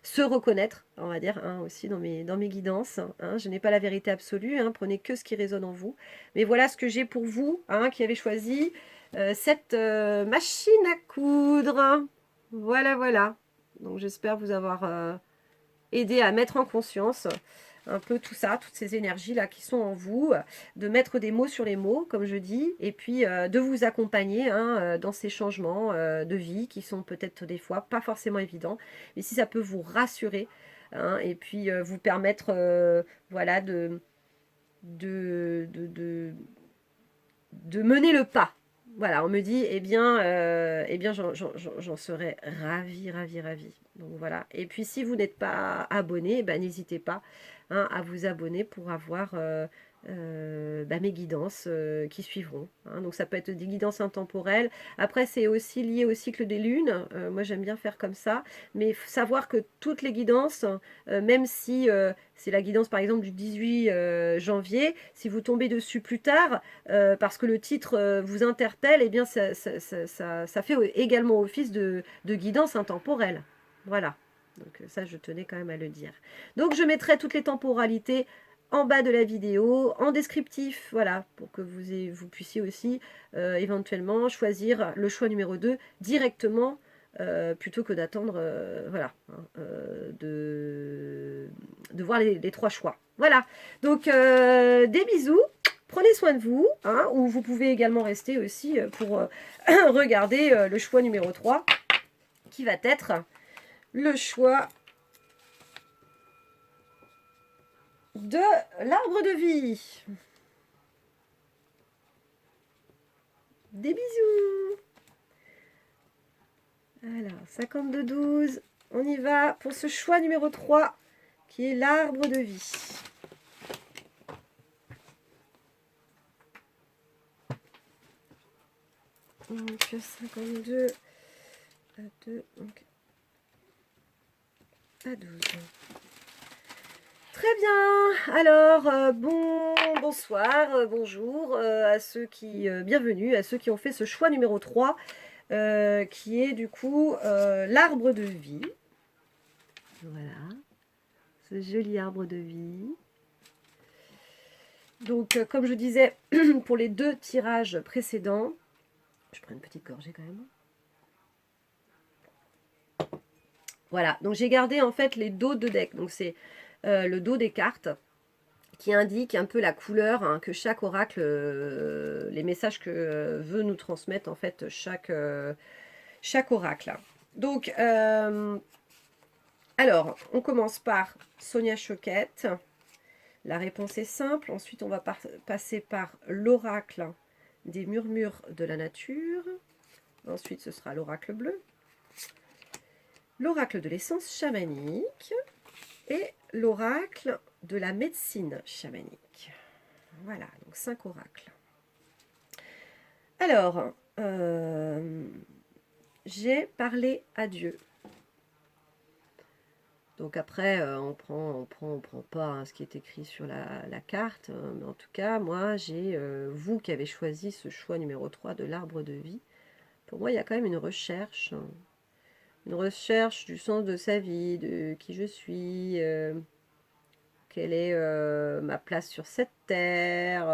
se reconnaître, on va dire, hein, aussi dans mes guidances. Hein. Je n'ai pas la vérité absolue, hein, prenez que ce qui résonne en vous. Mais voilà ce que j'ai pour vous, hein, qui avez choisi cette machine à coudre. Voilà, voilà. Donc j'espère vous avoir aidé à mettre en conscience un peu tout ça, toutes ces énergies-là qui sont en vous, de mettre des mots sur les mots, comme je dis, et puis de vous accompagner, hein, dans ces changements de vie qui sont peut-être des fois pas forcément évidents, mais si ça peut vous rassurer, hein, et puis vous permettre voilà, de, de, de, de mener le pas. Voilà, on me dit, eh bien j'en serais ravie, ravie, ravie. Donc voilà. Et puis si vous n'êtes pas abonné, eh ben, n'hésitez pas, hein, à vous abonner pour avoir mes guidances qui suivront. Hein. Donc ça peut être des guidances intemporelles. Après, c'est aussi lié au cycle des lunes. Moi, j'aime bien faire comme ça. Mais il faut savoir que toutes les guidances, même si c'est la guidance par exemple du 18 janvier, si vous tombez dessus plus tard, parce que le titre vous interpelle, eh bien ça fait également office de guidance intemporelle. Voilà. Donc ça, je tenais quand même à le dire. Donc je mettrai toutes les temporalités en bas de la vidéo, en descriptif, voilà, pour que vous puissiez aussi éventuellement choisir le choix numéro 2 directement, plutôt que d'attendre, voilà, hein, de voir les trois choix. Voilà, donc des bisous. Prenez soin de vous, hein, ou vous pouvez également rester aussi pour regarder le choix numéro 3, qui va être le choix de l'arbre de vie. Des bisous. Alors, 52-12, on y va pour ce choix numéro 3, qui est l'arbre de vie. Donc 52 à 2, donc à 12. Très bien. Alors, bonsoir, bonjour à ceux qui... bienvenue à ceux qui ont fait ce choix numéro 3, qui est du coup l'arbre de vie. Voilà, ce joli arbre de vie. Donc, comme je disais, pour les 2 tirages précédents, je prends une petite gorgée quand même. Voilà, donc j'ai gardé en fait les dos de deck. Donc c'est le dos des cartes qui indique un peu la couleur, hein, que chaque oracle, les messages que veut nous transmettre en fait chaque oracle. Donc, alors, on commence par Sonia Choquette. La réponse est simple. Ensuite, on va passer par l'oracle des murmures de la nature. Ensuite, ce sera l'oracle bleu, l'oracle de l'essence chamanique et l'oracle de la médecine chamanique. Voilà, donc 5 oracles. Alors, j'ai parlé à Dieu. Donc après, on prend pas, hein, ce qui est écrit sur la carte. Mais en tout cas, moi, j'ai vous qui avez choisi ce choix numéro 3 de l'arbre de vie. Pour moi, il y a quand même une recherche. Une recherche du sens de sa vie, de qui je suis, quelle est ma place sur cette terre.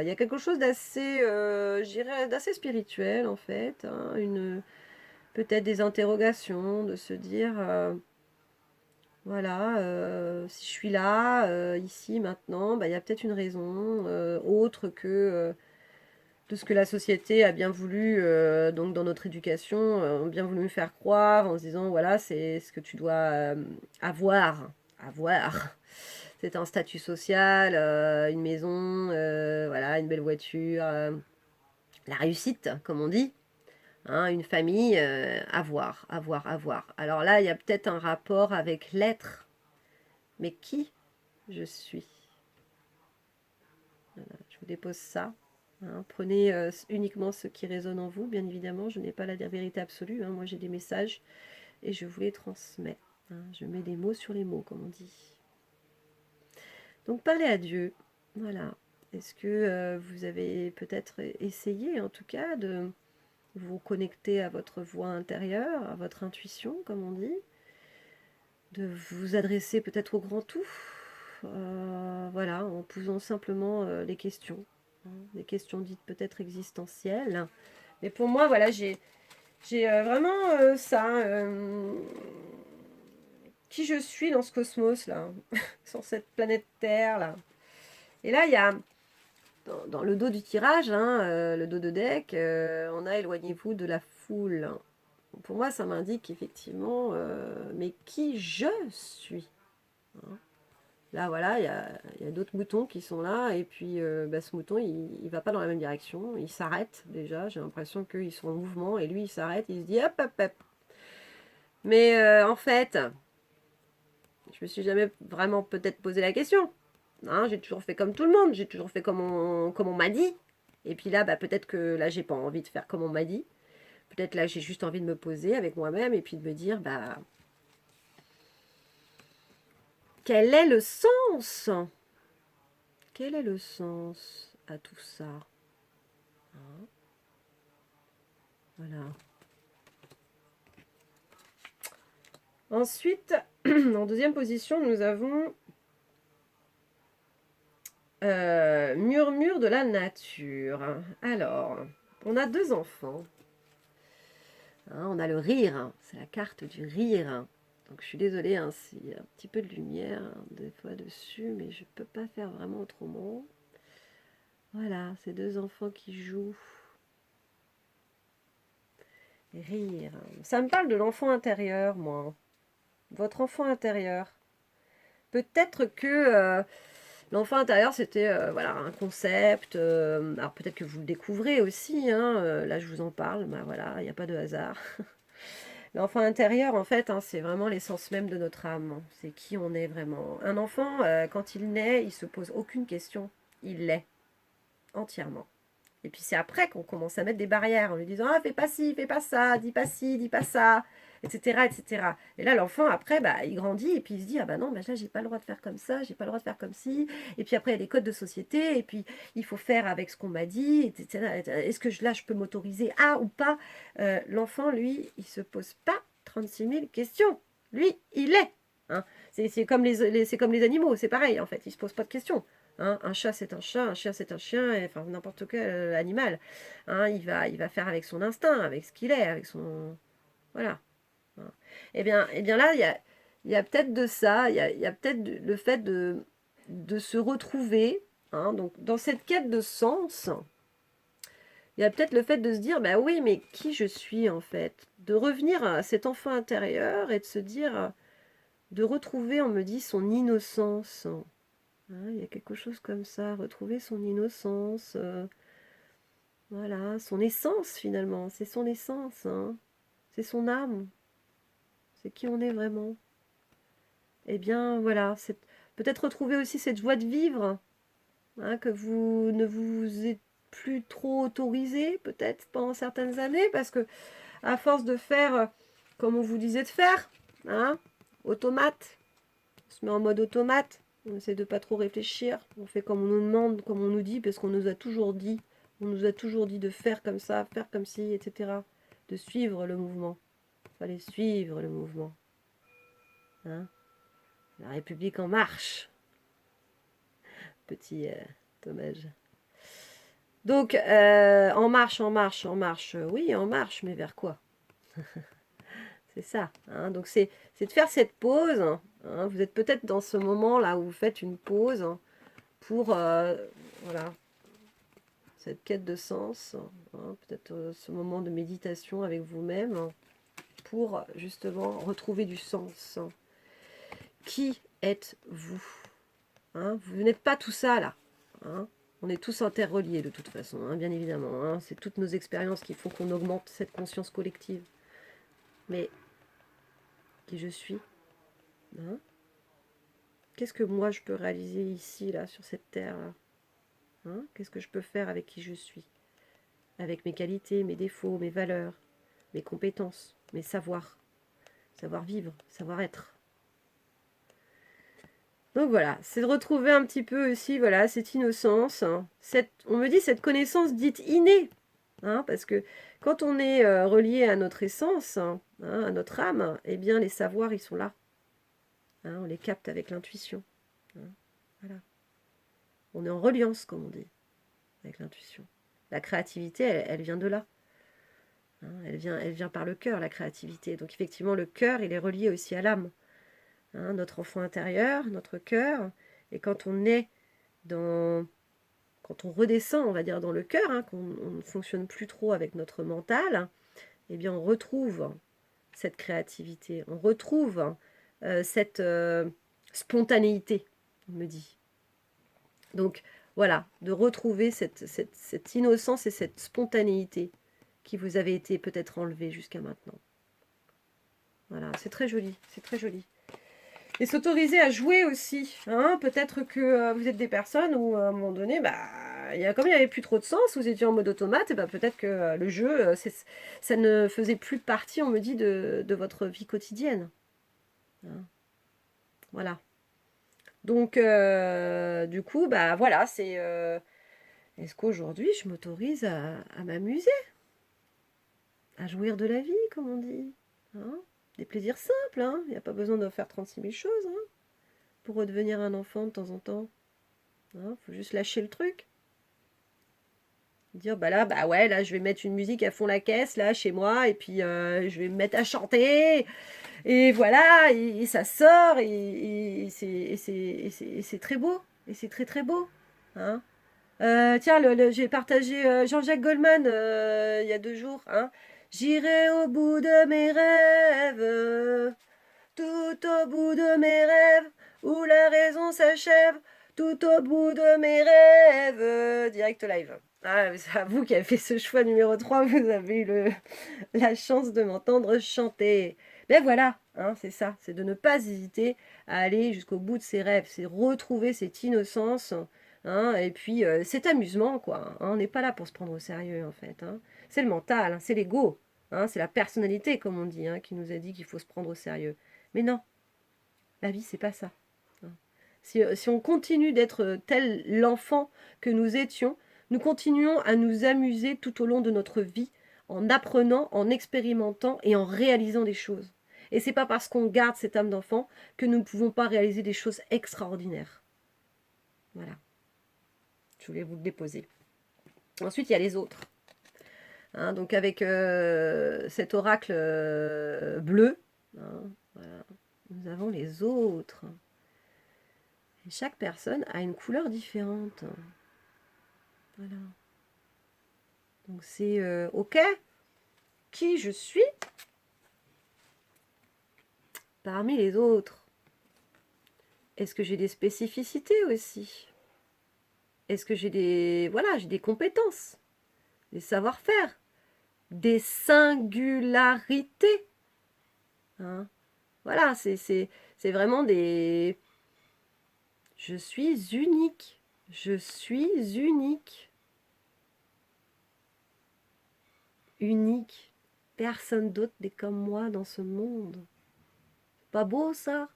Il y a quelque chose d'assez, je dirais, d'assez spirituel en fait. Hein, peut-être des interrogations, de se dire, voilà, si je suis là, ici, maintenant, bah, il y a peut-être une raison autre que de ce que la société a bien voulu, donc dans notre éducation, bien voulu me faire croire en se disant, voilà, c'est ce que tu dois avoir. c'est un statut social, une maison, voilà, une belle voiture, la réussite, comme on dit. Hein, une famille, à voir, à voir, à voir. Alors là, il y a peut-être un rapport avec l'être, mais qui je suis? Voilà, je vous dépose ça. Hein, prenez uniquement ce qui résonne en vous, bien évidemment. Je n'ai pas la vérité absolue. Hein, moi, j'ai des messages et je vous les transmets. Hein, je mets des mots sur les mots, comme on dit. Donc, parlez à Dieu. Voilà. Est-ce que vous avez peut-être essayé, en tout cas, de vous connecter à votre voix intérieure, à votre intuition, comme on dit, de vous adresser peut-être au grand tout, voilà, en posant simplement les questions, hein, des questions dites peut-être existentielles. Mais pour moi, voilà, j'ai vraiment ça, qui je suis dans ce cosmos là, sur cette planète Terre là. Et là, il y a dans le dos du tirage, hein, le dos de deck, on a éloignez-vous de la foule. Pour moi, ça m'indique effectivement, mais qui je suis. Hein. Là, voilà, il y a d'autres moutons qui sont là, et puis bah, ce mouton, il ne va pas dans la même direction, il s'arrête déjà, j'ai l'impression qu'ils sont en mouvement, et lui, il s'arrête, il se dit hop, hop, hop. Mais en fait, je me suis jamais vraiment peut-être posé la question. Hein, j'ai toujours fait comme tout le monde, j'ai toujours fait comme on m'a dit. Et puis là, bah, peut-être que là, j'ai pas envie de faire comme on m'a dit. Peut-être là, j'ai juste envie de me poser avec moi-même et puis de me dire, bah, quel est le sens? Quel est le sens à tout ça? Hein, voilà. Ensuite, en deuxième position, nous avons murmure de la nature. Alors, on a deux enfants. Hein, on a le rire, hein, c'est la carte du rire. Hein. Donc je suis désolée, hein, s'il y a un petit peu de lumière hein, des fois dessus, mais je ne peux pas faire vraiment autrement. Voilà, ces deux enfants qui jouent. Rire. Ça me parle de l'enfant intérieur, moi. Votre enfant intérieur. Peut-être que l'enfant intérieur, c'était voilà, un concept. Alors peut-être que vous le découvrez aussi. Hein, là, je vous en parle. Bah, voilà, il n'y a pas de hasard. L'enfant intérieur, en fait, hein, c'est vraiment l'essence même de notre âme. C'est qui on est vraiment. Un enfant, quand il naît, il se pose aucune question. Il l'est entièrement. Et puis c'est après qu'on commence à mettre des barrières en lui disant ah fais pas ci, fais pas ça, dis pas ci, dis pas ça, etc. etc. Et là l'enfant après bah il grandit et puis il se dit ah bah non bah là j'ai pas le droit de faire comme ça, j'ai pas le droit de faire comme ci. Et puis après il y a les codes de société et puis il faut faire avec ce qu'on m'a dit, etc. Est-ce que là je peux m'autoriser à ou pas. L'enfant lui il se pose pas 36 000 questions. Lui il est. Hein. C'est comme c'est comme les animaux, c'est pareil en fait, il se pose pas de questions. Hein, un chat c'est un chat, un chien c'est un chien, et, enfin n'importe quel animal. Hein, il va faire avec son instinct, avec ce qu'il est, avec son... Voilà. Hein. Eh bien là, il y a peut-être de ça, il y a peut-être le fait de se retrouver. Hein, donc dans cette quête de sens, il y a peut-être le fait de se dire, bah oui, mais qui je suis en fait? De revenir à cet enfant intérieur et de se dire, de retrouver, on me dit, son innocence. Hein, il y a quelque chose comme ça, retrouver son innocence, voilà, son essence finalement, c'est son essence, hein, c'est son âme, c'est qui on est vraiment. Eh bien voilà, c'est peut-être retrouver aussi cette joie de vivre, hein, que vous ne vous êtes plus trop autorisé peut-être pendant certaines années, parce que à force de faire comme on vous disait de faire, hein, automate, on se met en mode automate. On essaie de pas trop réfléchir. On fait comme on nous demande, comme on nous dit, parce qu'on nous a toujours dit. On nous a toujours dit de faire comme ça, faire comme ci, etc. De suivre le mouvement. Il fallait suivre le mouvement. Hein, la République en marche. Petit dommage. Donc, en marche, en marche, en marche. Oui, en marche, mais vers quoi? C'est ça. Hein, donc, c'est de faire cette pause. Hein, vous êtes peut-être dans ce moment-là où vous faites une pause pour voilà, cette quête de sens, hein, peut-être ce moment de méditation avec vous-même pour justement retrouver du sens. Qui êtes-vous? Hein. Vous n'êtes pas tout ça, là. Hein. On est tous interreliés, de toute façon, hein, bien évidemment. Hein. C'est toutes nos expériences qui font qu'on augmente cette conscience collective. Mais qui je suis, hein, qu'est-ce que moi je peux réaliser ici, là, sur cette terre-là, hein, qu'est-ce que je peux faire avec qui je suis, avec mes qualités, mes défauts, mes valeurs, mes compétences, mes savoirs, savoir-vivre, savoir-être. Donc voilà, c'est de retrouver un petit peu aussi, voilà, cette innocence, hein, on me dit cette connaissance dite innée, hein, parce que quand on est relié à notre essence, hein, à notre âme, eh bien les savoirs, ils sont là. Hein, on les capte avec l'intuition. Hein, voilà. On est en reliance, comme on dit, avec l'intuition. La créativité, elle vient de là. Hein, elle vient par le cœur, la créativité. Donc effectivement, le cœur, il est relié aussi à l'âme. Hein, notre enfant intérieur, notre cœur. Et quand on est dans... Quand on redescend, on va dire, dans le cœur, hein, qu'on ne fonctionne plus trop avec notre mental, eh bien, on retrouve cette créativité. On retrouve cette spontanéité, on me dit. Donc, voilà, de retrouver cette innocence et cette spontanéité qui vous avait été peut-être enlevée jusqu'à maintenant. Voilà, c'est très joli, c'est très joli. Et s'autoriser à jouer aussi. Hein, peut-être que vous êtes des personnes où, à un moment donné, bah, comme il n'y avait plus trop de sens, vous étiez en mode automate, et bah, peut-être que le jeu, ça ne faisait plus partie, on me dit, de votre vie quotidienne. Hein, voilà. Donc, du coup, bah voilà, c'est... est-ce qu'aujourd'hui, je m'autorise à m'amuser, à jouir de la vie, comme on dit, hein, des plaisirs simples, hein. Il n'y a pas besoin de faire 36 000 choses, hein, pour redevenir un enfant de temps en temps. Hein, faut juste lâcher le truc. Dire, bah là, bah ouais, là, je vais mettre une musique à fond la caisse, là, chez moi, et puis je vais me mettre à chanter, et voilà, et ça sort, et c'est très beau, et c'est très très beau. Hein. Tiens, j'ai partagé Jean-Jacques Goldman il y a 2 jours. Hein. J'irai au bout de mes rêves, tout au bout de mes rêves, où la raison s'achève, tout au bout de mes rêves. Direct live. Ah, c'est à vous qui avez fait ce choix numéro 3, vous avez eu la chance de m'entendre chanter. Mais voilà, hein, c'est ça, c'est de ne pas hésiter à aller jusqu'au bout de ses rêves, c'est retrouver cette innocence, hein, et puis cet amusement, quoi. Hein, on n'est pas là pour se prendre au sérieux, en fait. Hein. C'est le mental, hein, c'est l'ego, hein, c'est la personnalité, comme on dit, hein, qui nous a dit qu'il faut se prendre au sérieux. Mais non, la vie, c'est pas ça. Hein. Si on continue d'être tel l'enfant que nous étions, nous continuons à nous amuser tout au long de notre vie, en apprenant, en expérimentant et en réalisant des choses. Et c'est pas parce qu'on garde cette âme d'enfant que nous ne pouvons pas réaliser des choses extraordinaires. Voilà. Je voulais vous le déposer. Ensuite, il y a les autres. Hein, donc avec cet oracle bleu, hein, voilà, nous avons les autres. Et chaque personne a une couleur différente. Voilà. Donc c'est OK. Qui je suis parmi les autres? Est-ce que j'ai des spécificités aussi? Est-ce que j'ai j'ai des compétences, des savoir-faire, des singularités? Hein, voilà, c'est vraiment des... Je suis unique. Je suis unique. Unique. Personne d'autre n'est comme moi dans ce monde. Pas beau ça?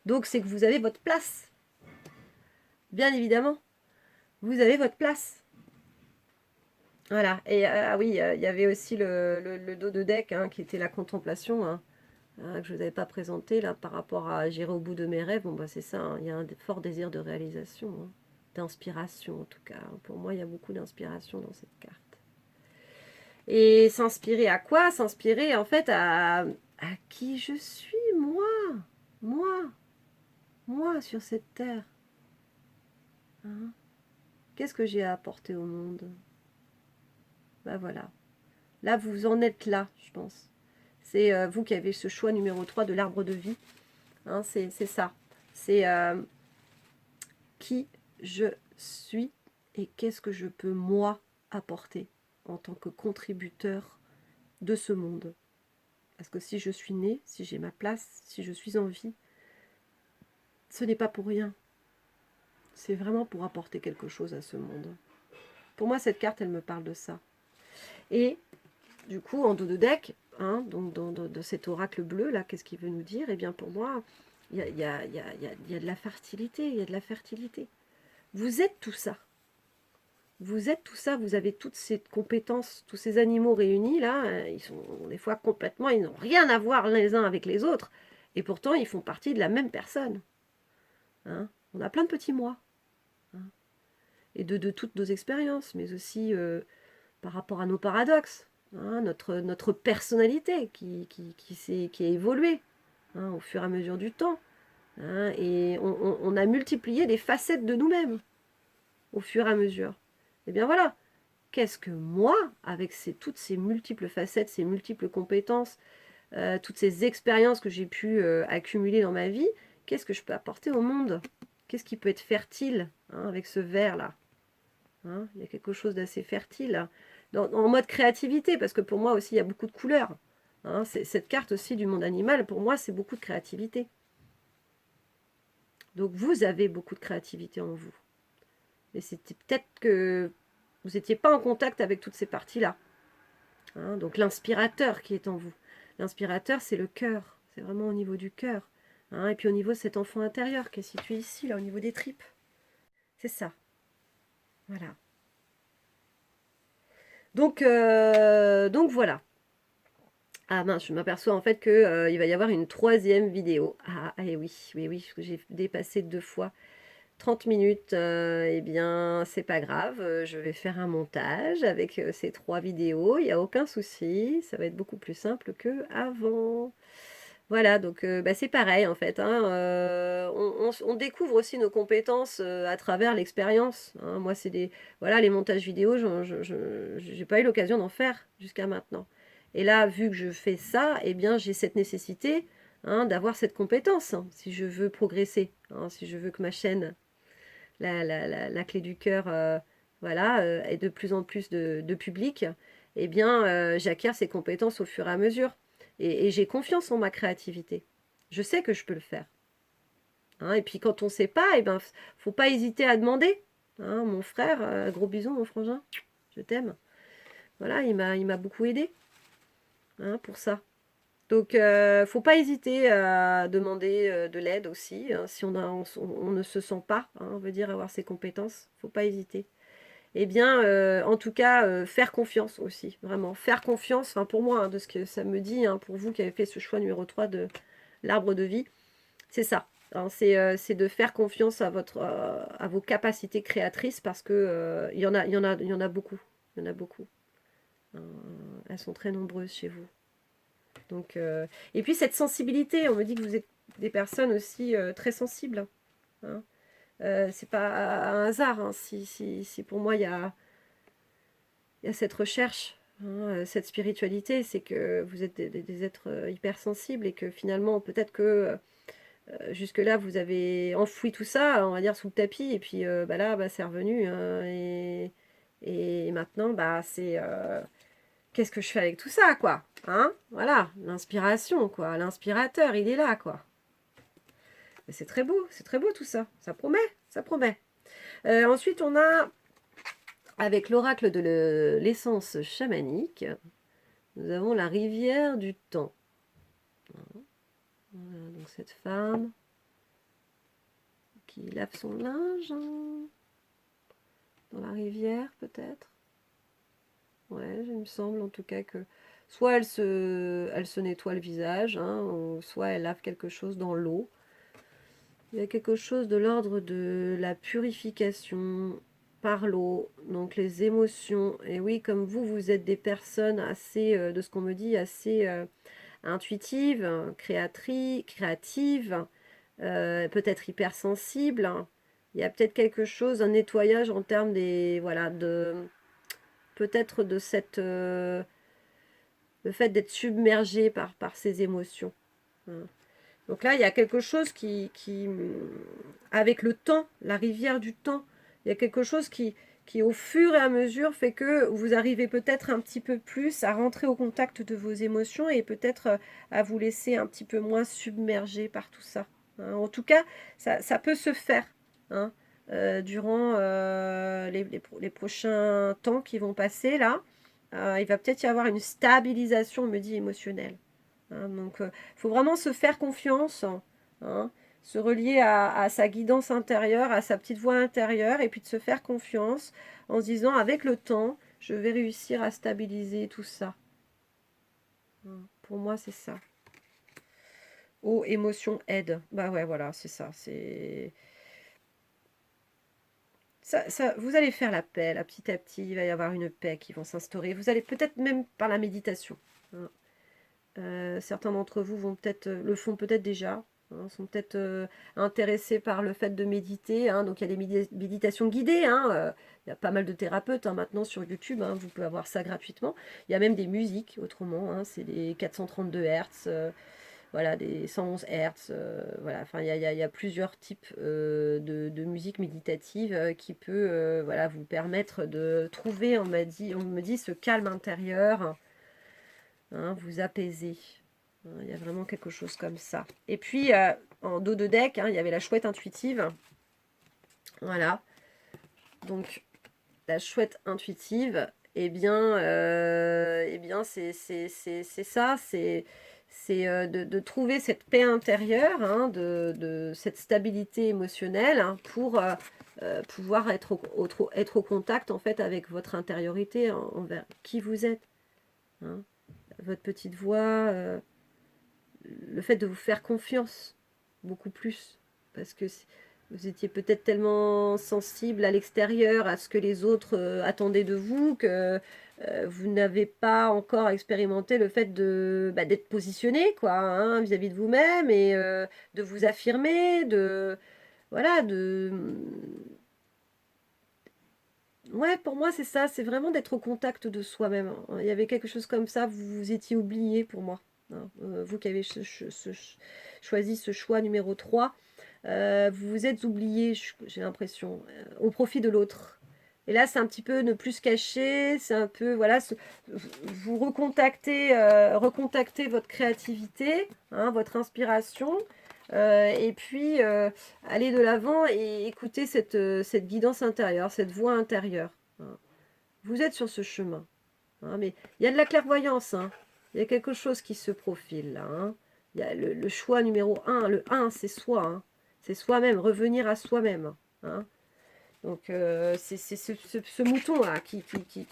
Donc c'est que vous avez votre place. Bien évidemment. Vous avez votre place. Voilà. Et ah oui, il y avait aussi le dos de deck, hein, qui était la contemplation, hein, que je ne vous avais pas présenté là par rapport à gérer au bout de mes rêves. Bon bah c'est ça, hein, il y a un fort désir de réalisation, hein, d'inspiration en tout cas. Pour moi, il y a beaucoup d'inspiration dans cette carte. Et s'inspirer à quoi? S'inspirer en fait à qui je suis, moi, moi sur cette terre. Hein. Qu'est-ce que j'ai à apporter au monde? Bah voilà. Là, vous en êtes là, je pense. C'est vous qui avez ce choix numéro 3 de l'arbre de vie. Hein, c'est ça. C'est qui je suis et qu'est-ce que je peux, moi, apporter en tant que contributeur de ce monde. Parce que si je suis née, si j'ai ma place, si je suis en vie, ce n'est pas pour rien. C'est vraiment pour apporter quelque chose à ce monde. Pour moi, cette carte, elle me parle de ça. Et du coup, en dos de deck, hein, donc de cet oracle bleu, là, qu'est-ce qu'il veut nous dire? Eh bien, pour moi, il y a de la fertilité, il y a de la fertilité. Vous êtes tout ça. Vous êtes tout ça, vous avez toutes ces compétences, tous ces animaux réunis, là, ils sont des fois complètement, ils n'ont rien à voir les uns avec les autres, et pourtant, ils font partie de la même personne. Hein. On a plein de petits moi. Hein. Et de toutes nos expériences, mais aussi par rapport à nos paradoxes, hein, notre personnalité qui a évolué hein, au fur et à mesure du temps. Hein, et on a multiplié les facettes de nous-mêmes au fur et à mesure. Et bien voilà, qu'est-ce que moi, avec toutes ces multiples facettes, ces multiples compétences, toutes ces expériences que j'ai pu accumuler dans ma vie, qu'est-ce que je peux apporter au monde? Qu'est-ce qui peut être fertile hein, avec ce verre-là? Hein, il y a quelque chose d'assez fertile. En mode créativité, parce que pour moi aussi, il y a beaucoup de couleurs. Hein, cette carte aussi du monde animal, pour moi, c'est beaucoup de créativité. Donc vous avez beaucoup de créativité en vous. Mais c'était peut-être que vous n'étiez pas en contact avec toutes ces parties-là. Hein, donc l'inspirateur qui est en vous. L'inspirateur, c'est le cœur. C'est vraiment au niveau du cœur. Hein, et puis au niveau de cet enfant intérieur qui est situé ici, là, au niveau des tripes. C'est ça. Voilà. Donc voilà. Ah mince, je m'aperçois en fait que il va y avoir une troisième vidéo. Ah, et oui, parce que j'ai dépassé 2 fois 30 minutes. Eh bien, c'est pas grave. Je vais faire un montage avec ces 3 vidéos. Il n'y a aucun souci. Ça va être beaucoup plus simple que avant. Voilà, donc bah, c'est pareil en fait. Hein, on découvre aussi nos compétences à travers l'expérience. Hein. Moi, c'est voilà, les montages vidéo, je n'ai pas eu l'occasion d'en faire jusqu'à maintenant. Et là, vu que je fais ça, eh bien, j'ai cette nécessité hein, d'avoir cette compétence hein, si je veux progresser, hein, si je veux que ma chaîne, la clé du cœur, voilà, ait de plus en plus de public, eh bien, j'acquiers ces compétences au fur et à mesure. Et j'ai confiance en ma créativité. Je sais que je peux le faire. Hein, et puis quand on ne sait pas, eh ben, faut pas hésiter à demander. Hein, mon frère, gros bisous mon frangin, je t'aime. Voilà, il m'a beaucoup aidé hein, pour ça. Donc, faut pas hésiter à demander de l'aide aussi. Hein, si on ne se sent pas, hein, on veut dire avoir ses compétences, faut pas hésiter. Eh bien, en tout cas, faire confiance aussi, vraiment. Faire confiance, enfin pour moi, hein, de ce que ça me dit, hein, pour vous qui avez fait ce choix numéro 3 de l'arbre de vie, c'est ça. Hein, c'est de faire confiance à vos capacités créatrices parce que il y en a beaucoup. Il y en a beaucoup. Euh, elles sont très nombreuses chez vous. Donc, et puis cette sensibilité, on me dit que vous êtes des personnes aussi très sensibles. Hein. C'est pas un hasard hein, si pour moi il y a cette recherche, hein, cette spiritualité, c'est que vous êtes des êtres hypersensibles et que finalement peut-être que jusque-là vous avez enfoui tout ça, on va dire sous le tapis et puis bah là bah, c'est revenu hein, et maintenant bah c'est qu'est-ce que je fais avec tout ça quoi hein voilà l'inspiration quoi l'inspirateur il est là quoi. C'est très beau tout ça, ça promet, ça promet. Ensuite on a avec l'oracle de l'essence chamanique, nous avons la rivière du temps. Voilà, donc cette femme qui lave son linge hein, dans la rivière peut-être. Ouais, il me semble en tout cas que soit elle se nettoie le visage, hein, ou soit elle lave quelque chose dans l'eau. Il y a quelque chose de l'ordre de la purification par l'eau, donc les émotions. Et oui, comme vous êtes des personnes assez, de ce qu'on me dit, assez intuitives, créatives, peut-être hypersensibles. Il y a peut-être quelque chose, un nettoyage en termes des, voilà, peut-être de cette, le fait d'être submergé par ces émotions. Hein. Donc là, il y a quelque chose avec le temps, la rivière du temps, il y a quelque chose qui, au fur et à mesure, fait que vous arrivez peut-être un petit peu plus à rentrer au contact de vos émotions et peut-être à vous laisser un petit peu moins submerger par tout ça. Hein. En tout cas, ça peut se faire, hein, durant les prochains temps qui vont passer là. Il va peut-être y avoir une stabilisation, on me dit, émotionnelle. Hein, donc, il faut vraiment se faire confiance, hein, se relier à sa guidance intérieure, à sa petite voix intérieure, et puis de se faire confiance en se disant, avec le temps, je vais réussir à stabiliser tout ça. Hein, pour moi, c'est ça. Oh, émotion aide. Bah ouais, voilà, c'est ça. Vous allez faire la paix, là, petit à petit, il va y avoir une paix qui va s'instaurer. Vous allez peut-être même par la méditation. Hein. Certains d'entre vous vont peut-être le font peut-être déjà, hein, sont peut-être intéressés par le fait de méditer. Hein, donc il y a des méditations guidées. Hein, il y a pas mal de thérapeutes hein, maintenant sur YouTube. Hein, vous pouvez avoir ça gratuitement. Il y a même des musiques autrement. Hein, c'est des 432 Hertz, voilà, des 111 Hertz. Voilà, enfin il y a plusieurs types de musique méditative qui peut voilà, vous permettre de trouver, on me dit, ce calme intérieur. Hein, vous apaiser. Hein, il y a vraiment quelque chose comme ça. Et puis, en dos de deck, hein, il y avait la chouette intuitive. Voilà. Donc, la chouette intuitive, eh bien c'est ça. C'est de trouver cette paix intérieure, hein, de cette stabilité émotionnelle hein, pour pouvoir être au contact en fait avec votre intériorité envers qui vous êtes. Hein. Votre petite voix, le fait de vous faire confiance, beaucoup plus. Parce que vous étiez peut-être tellement sensible à l'extérieur, à ce que les autres attendaient de vous, que vous n'avez pas encore expérimenté le fait d'être positionné, quoi, hein, vis-à-vis de vous-même, et de vous affirmer, voilà, Ouais, pour moi, c'est ça, c'est vraiment d'être au contact de soi-même. Hein. Il y avait quelque chose comme ça, vous vous étiez oublié pour moi. Hein. Vous qui avez choisi ce choix numéro 3, vous vous êtes oublié, j'ai l'impression, au profit de l'autre. Et là, c'est un petit peu ne plus se cacher, c'est un peu, voilà, vous recontactez votre créativité, hein, votre inspiration, et puis aller de l'avant et écouter cette guidance intérieure, cette voix intérieure. Hein. Vous êtes sur ce chemin, hein, mais il y a de la clairvoyance, hein. Il y a quelque chose qui se profile là. Hein. Il y a le choix numéro un. Le un, c'est soi. Hein. C'est soi-même, revenir à soi-même. Hein. Donc, c'est ce mouton-là qui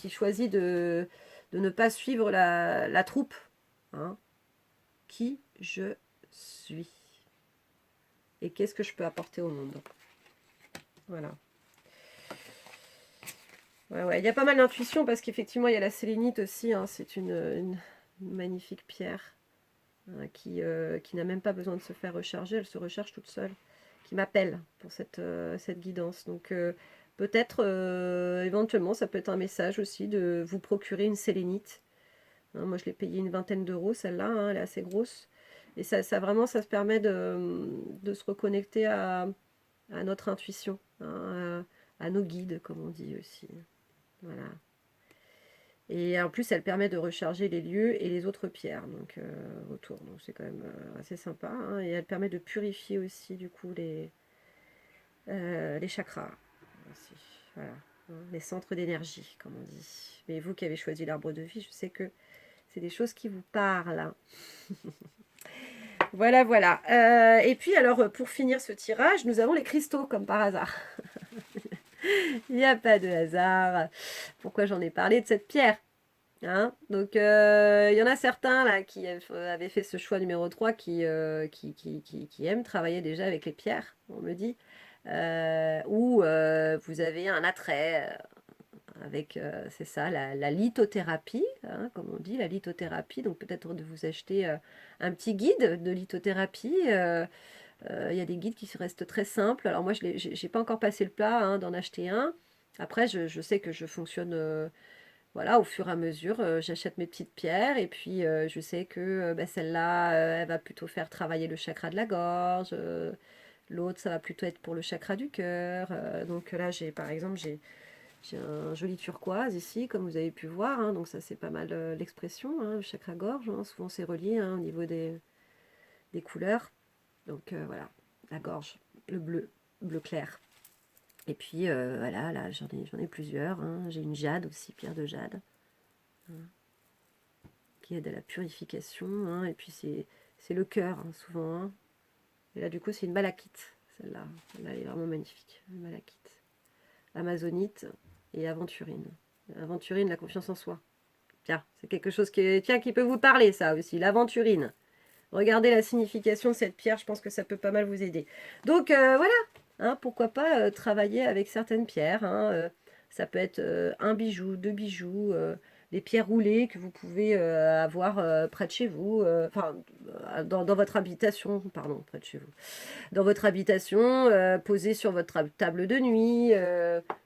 choisit de ne pas suivre la troupe. Hein. Qui je suis et qu'est-ce que je peux apporter au monde. Voilà. Ouais, ouais. Il y a pas mal d'intuition parce qu'effectivement, il y a la sélénite aussi. Hein. C'est une magnifique pierre hein, qui n'a même pas besoin de se faire recharger. Elle se recharge toute seule. Qui m'appelle pour cette guidance. Donc, peut-être, éventuellement, ça peut être un message aussi de vous procurer une sélénite. Hein, moi, je l'ai payée une vingtaine d'euros, celle-là. Hein, elle est assez grosse. Et ça vraiment, ça se permet de se reconnecter à notre intuition, hein, à nos guides, comme on dit aussi. Voilà. Et en plus, elle permet de recharger les lieux et les autres pierres donc, autour. Donc c'est quand même assez sympa. Hein, et elle permet de purifier aussi du coup les chakras. Aussi. Voilà. Hein, les centres d'énergie, comme on dit. Mais vous qui avez choisi l'arbre de vie, je sais que c'est des choses qui vous parlent. Hein. Voilà, voilà. Et puis alors, pour finir ce tirage, nous avons les cristaux, comme par hasard. Il n'y a pas de hasard. Pourquoi j'en ai parlé de cette pierre? Hein. Donc, il y en a certains là qui avaient fait ce choix numéro 3 qui aiment travailler déjà avec les pierres, on me dit. Ou vous avez un attrait avec, c'est ça, la lithothérapie, hein, comme on dit, la lithothérapie. Donc, peut-être de vous acheter un petit guide de lithothérapie. Il y a des guides qui restent très simples. Alors, moi, je n'ai pas encore passé le plat hein, d'en acheter un. Après, je sais que je fonctionne. voilà, au fur et à mesure, j'achète mes petites pierres et puis je sais que bah, celle-là, elle va plutôt faire travailler le chakra de la gorge. L'autre, ça va plutôt être pour le chakra du cœur. Donc là, par exemple, j'ai un joli turquoise ici, comme vous avez pu voir. Hein, donc ça, c'est pas mal l'expression, hein, le chakra gorge. Hein, souvent, c'est relié hein, au niveau des couleurs. Donc voilà, la gorge, le bleu, bleu clair. Et puis voilà, là, j'en ai plusieurs. Hein. J'ai une jade aussi, pierre de jade, hein, qui aide à la purification. Hein, et puis c'est le cœur, hein, souvent. Hein. Et là, du coup, c'est une malachite. Celle-là, elle est vraiment magnifique. Une malachite. Amazonite et aventurine. Aventurine, la confiance en soi. Tiens, c'est quelque chose qui peut vous parler, ça aussi, l'aventurine. Regardez la signification de cette pierre, je pense que ça peut pas mal vous aider. Donc voilà, hein, pourquoi pas travailler avec certaines pierres. Hein, ça peut être un bijou, deux bijoux, des pierres roulées que vous pouvez avoir près de chez vous, enfin dans votre habitation, pardon, près de chez vous dans votre habitation, posée sur votre table de nuit.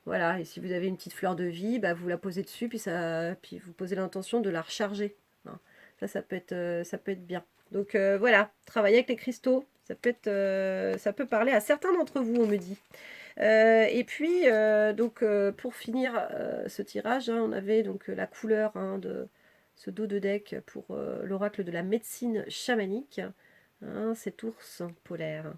Voilà, et si vous avez une petite fleur de vie, bah, vous la posez dessus, puis vous posez l'intention de la recharger. Hein. Ça peut être bien. Donc voilà, travailler avec les cristaux, ça peut parler à certains d'entre vous, on me dit. Et puis, pour finir ce tirage, hein, on avait donc la couleur hein, de ce dos de deck pour l'oracle de la médecine chamanique. Hein, cet ours polaire.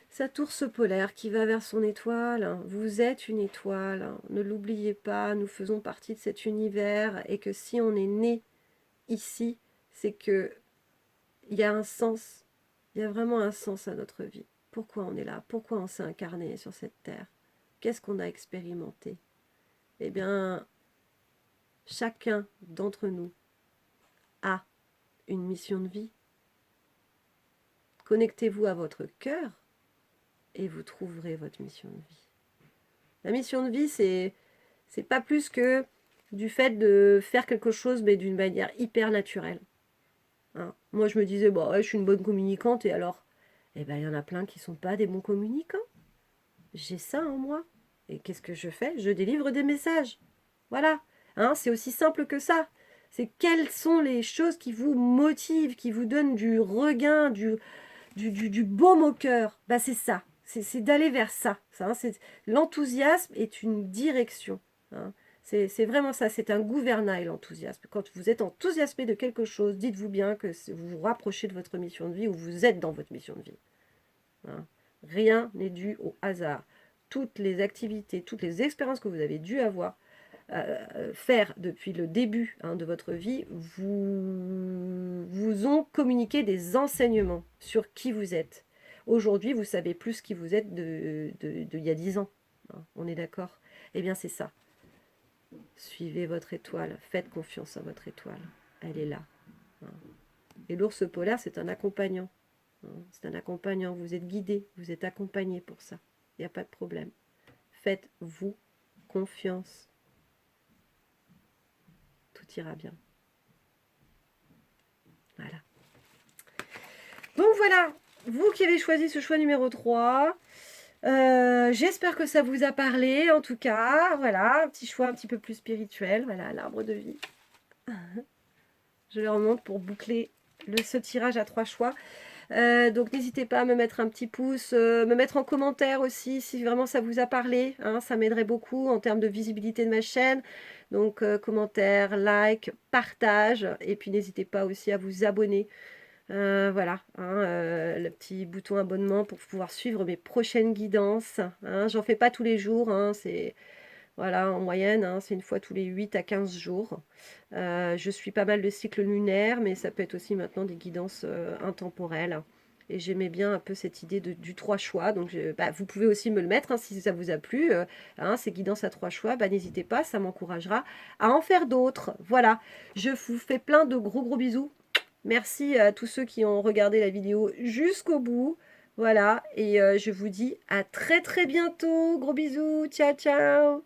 Cet ours polaire qui va vers son étoile, vous êtes une étoile, ne l'oubliez pas, nous faisons partie de cet univers et que si on est né ici, c'est que il y a un sens, il y a vraiment un sens à notre vie. Pourquoi on est là? Pourquoi on s'est incarné sur cette terre? Qu'est-ce qu'on a expérimenté? Eh bien, chacun d'entre nous a une mission de vie. Connectez-vous à votre cœur et vous trouverez votre mission de vie. La mission de vie, c'est pas plus que du fait de faire quelque chose, mais d'une manière hyper naturelle. Hein. Moi, je me disais, bon, ouais, je suis une bonne communicante, et alors? Eh ben, il y en a plein qui sont pas des bons communicants. J'ai ça en moi. Et qu'est-ce que je fais? Je délivre des messages. Voilà. Hein, c'est aussi simple que ça. C'est quelles sont les choses qui vous motivent, qui vous donnent du regain, du baume au cœur. Bah, c'est ça. C'est d'aller vers ça. Hein, l'enthousiasme est une direction. Hein. C'est vraiment ça. C'est un gouvernail, l'enthousiasme. Quand vous êtes enthousiasmé de quelque chose, dites-vous bien que vous vous rapprochez de votre mission de vie ou vous êtes dans votre mission de vie. Hein. Rien n'est dû au hasard. Toutes les activités, toutes les expériences que vous avez dû avoir, faire depuis le début hein, de votre vie, vous ont communiqué des enseignements sur qui vous êtes. Aujourd'hui, vous savez plus qui vous êtes de il y a 10 ans. Hein, on est d'accord? Eh bien, c'est ça. Suivez votre étoile. Faites confiance à votre étoile. Elle est là. Hein. Et l'ours polaire, c'est un accompagnant. Hein. C'est un accompagnant. Vous êtes guidé, vous êtes accompagné pour ça. Il n'y a pas de problème. Faites-vous confiance. Tout ira bien. Voilà. Donc voilà, vous qui avez choisi ce choix numéro 3, j'espère que ça vous a parlé, en tout cas. Voilà, un petit choix un petit peu plus spirituel. Voilà, l'arbre de vie. Je le remonte pour boucler ce tirage à 3 choix. Donc n'hésitez pas à me mettre un petit pouce, me mettre en commentaire aussi si vraiment ça vous a parlé. Hein, ça m'aiderait beaucoup en termes de visibilité de ma chaîne. Donc commentaire, like, partage. Et puis n'hésitez pas aussi à vous abonner. Voilà, hein, le petit bouton abonnement pour pouvoir suivre mes prochaines guidances. Hein, j'en fais pas tous les jours, hein, c'est voilà, en moyenne, hein, c'est une fois tous les 8 à 15 jours. Je suis pas mal de cycles lunaires, mais ça peut être aussi maintenant des guidances intemporelles. Et j'aimais bien un peu cette idée du 3 choix. Donc, vous pouvez aussi me le mettre hein, si ça vous a plu. Hein, ces guidances à 3 choix, n'hésitez pas, ça m'encouragera à en faire d'autres. Voilà, je vous fais plein de gros bisous. Merci à tous ceux qui ont regardé la vidéo jusqu'au bout. Voilà, et je vous dis à très bientôt. Gros bisous, ciao ciao.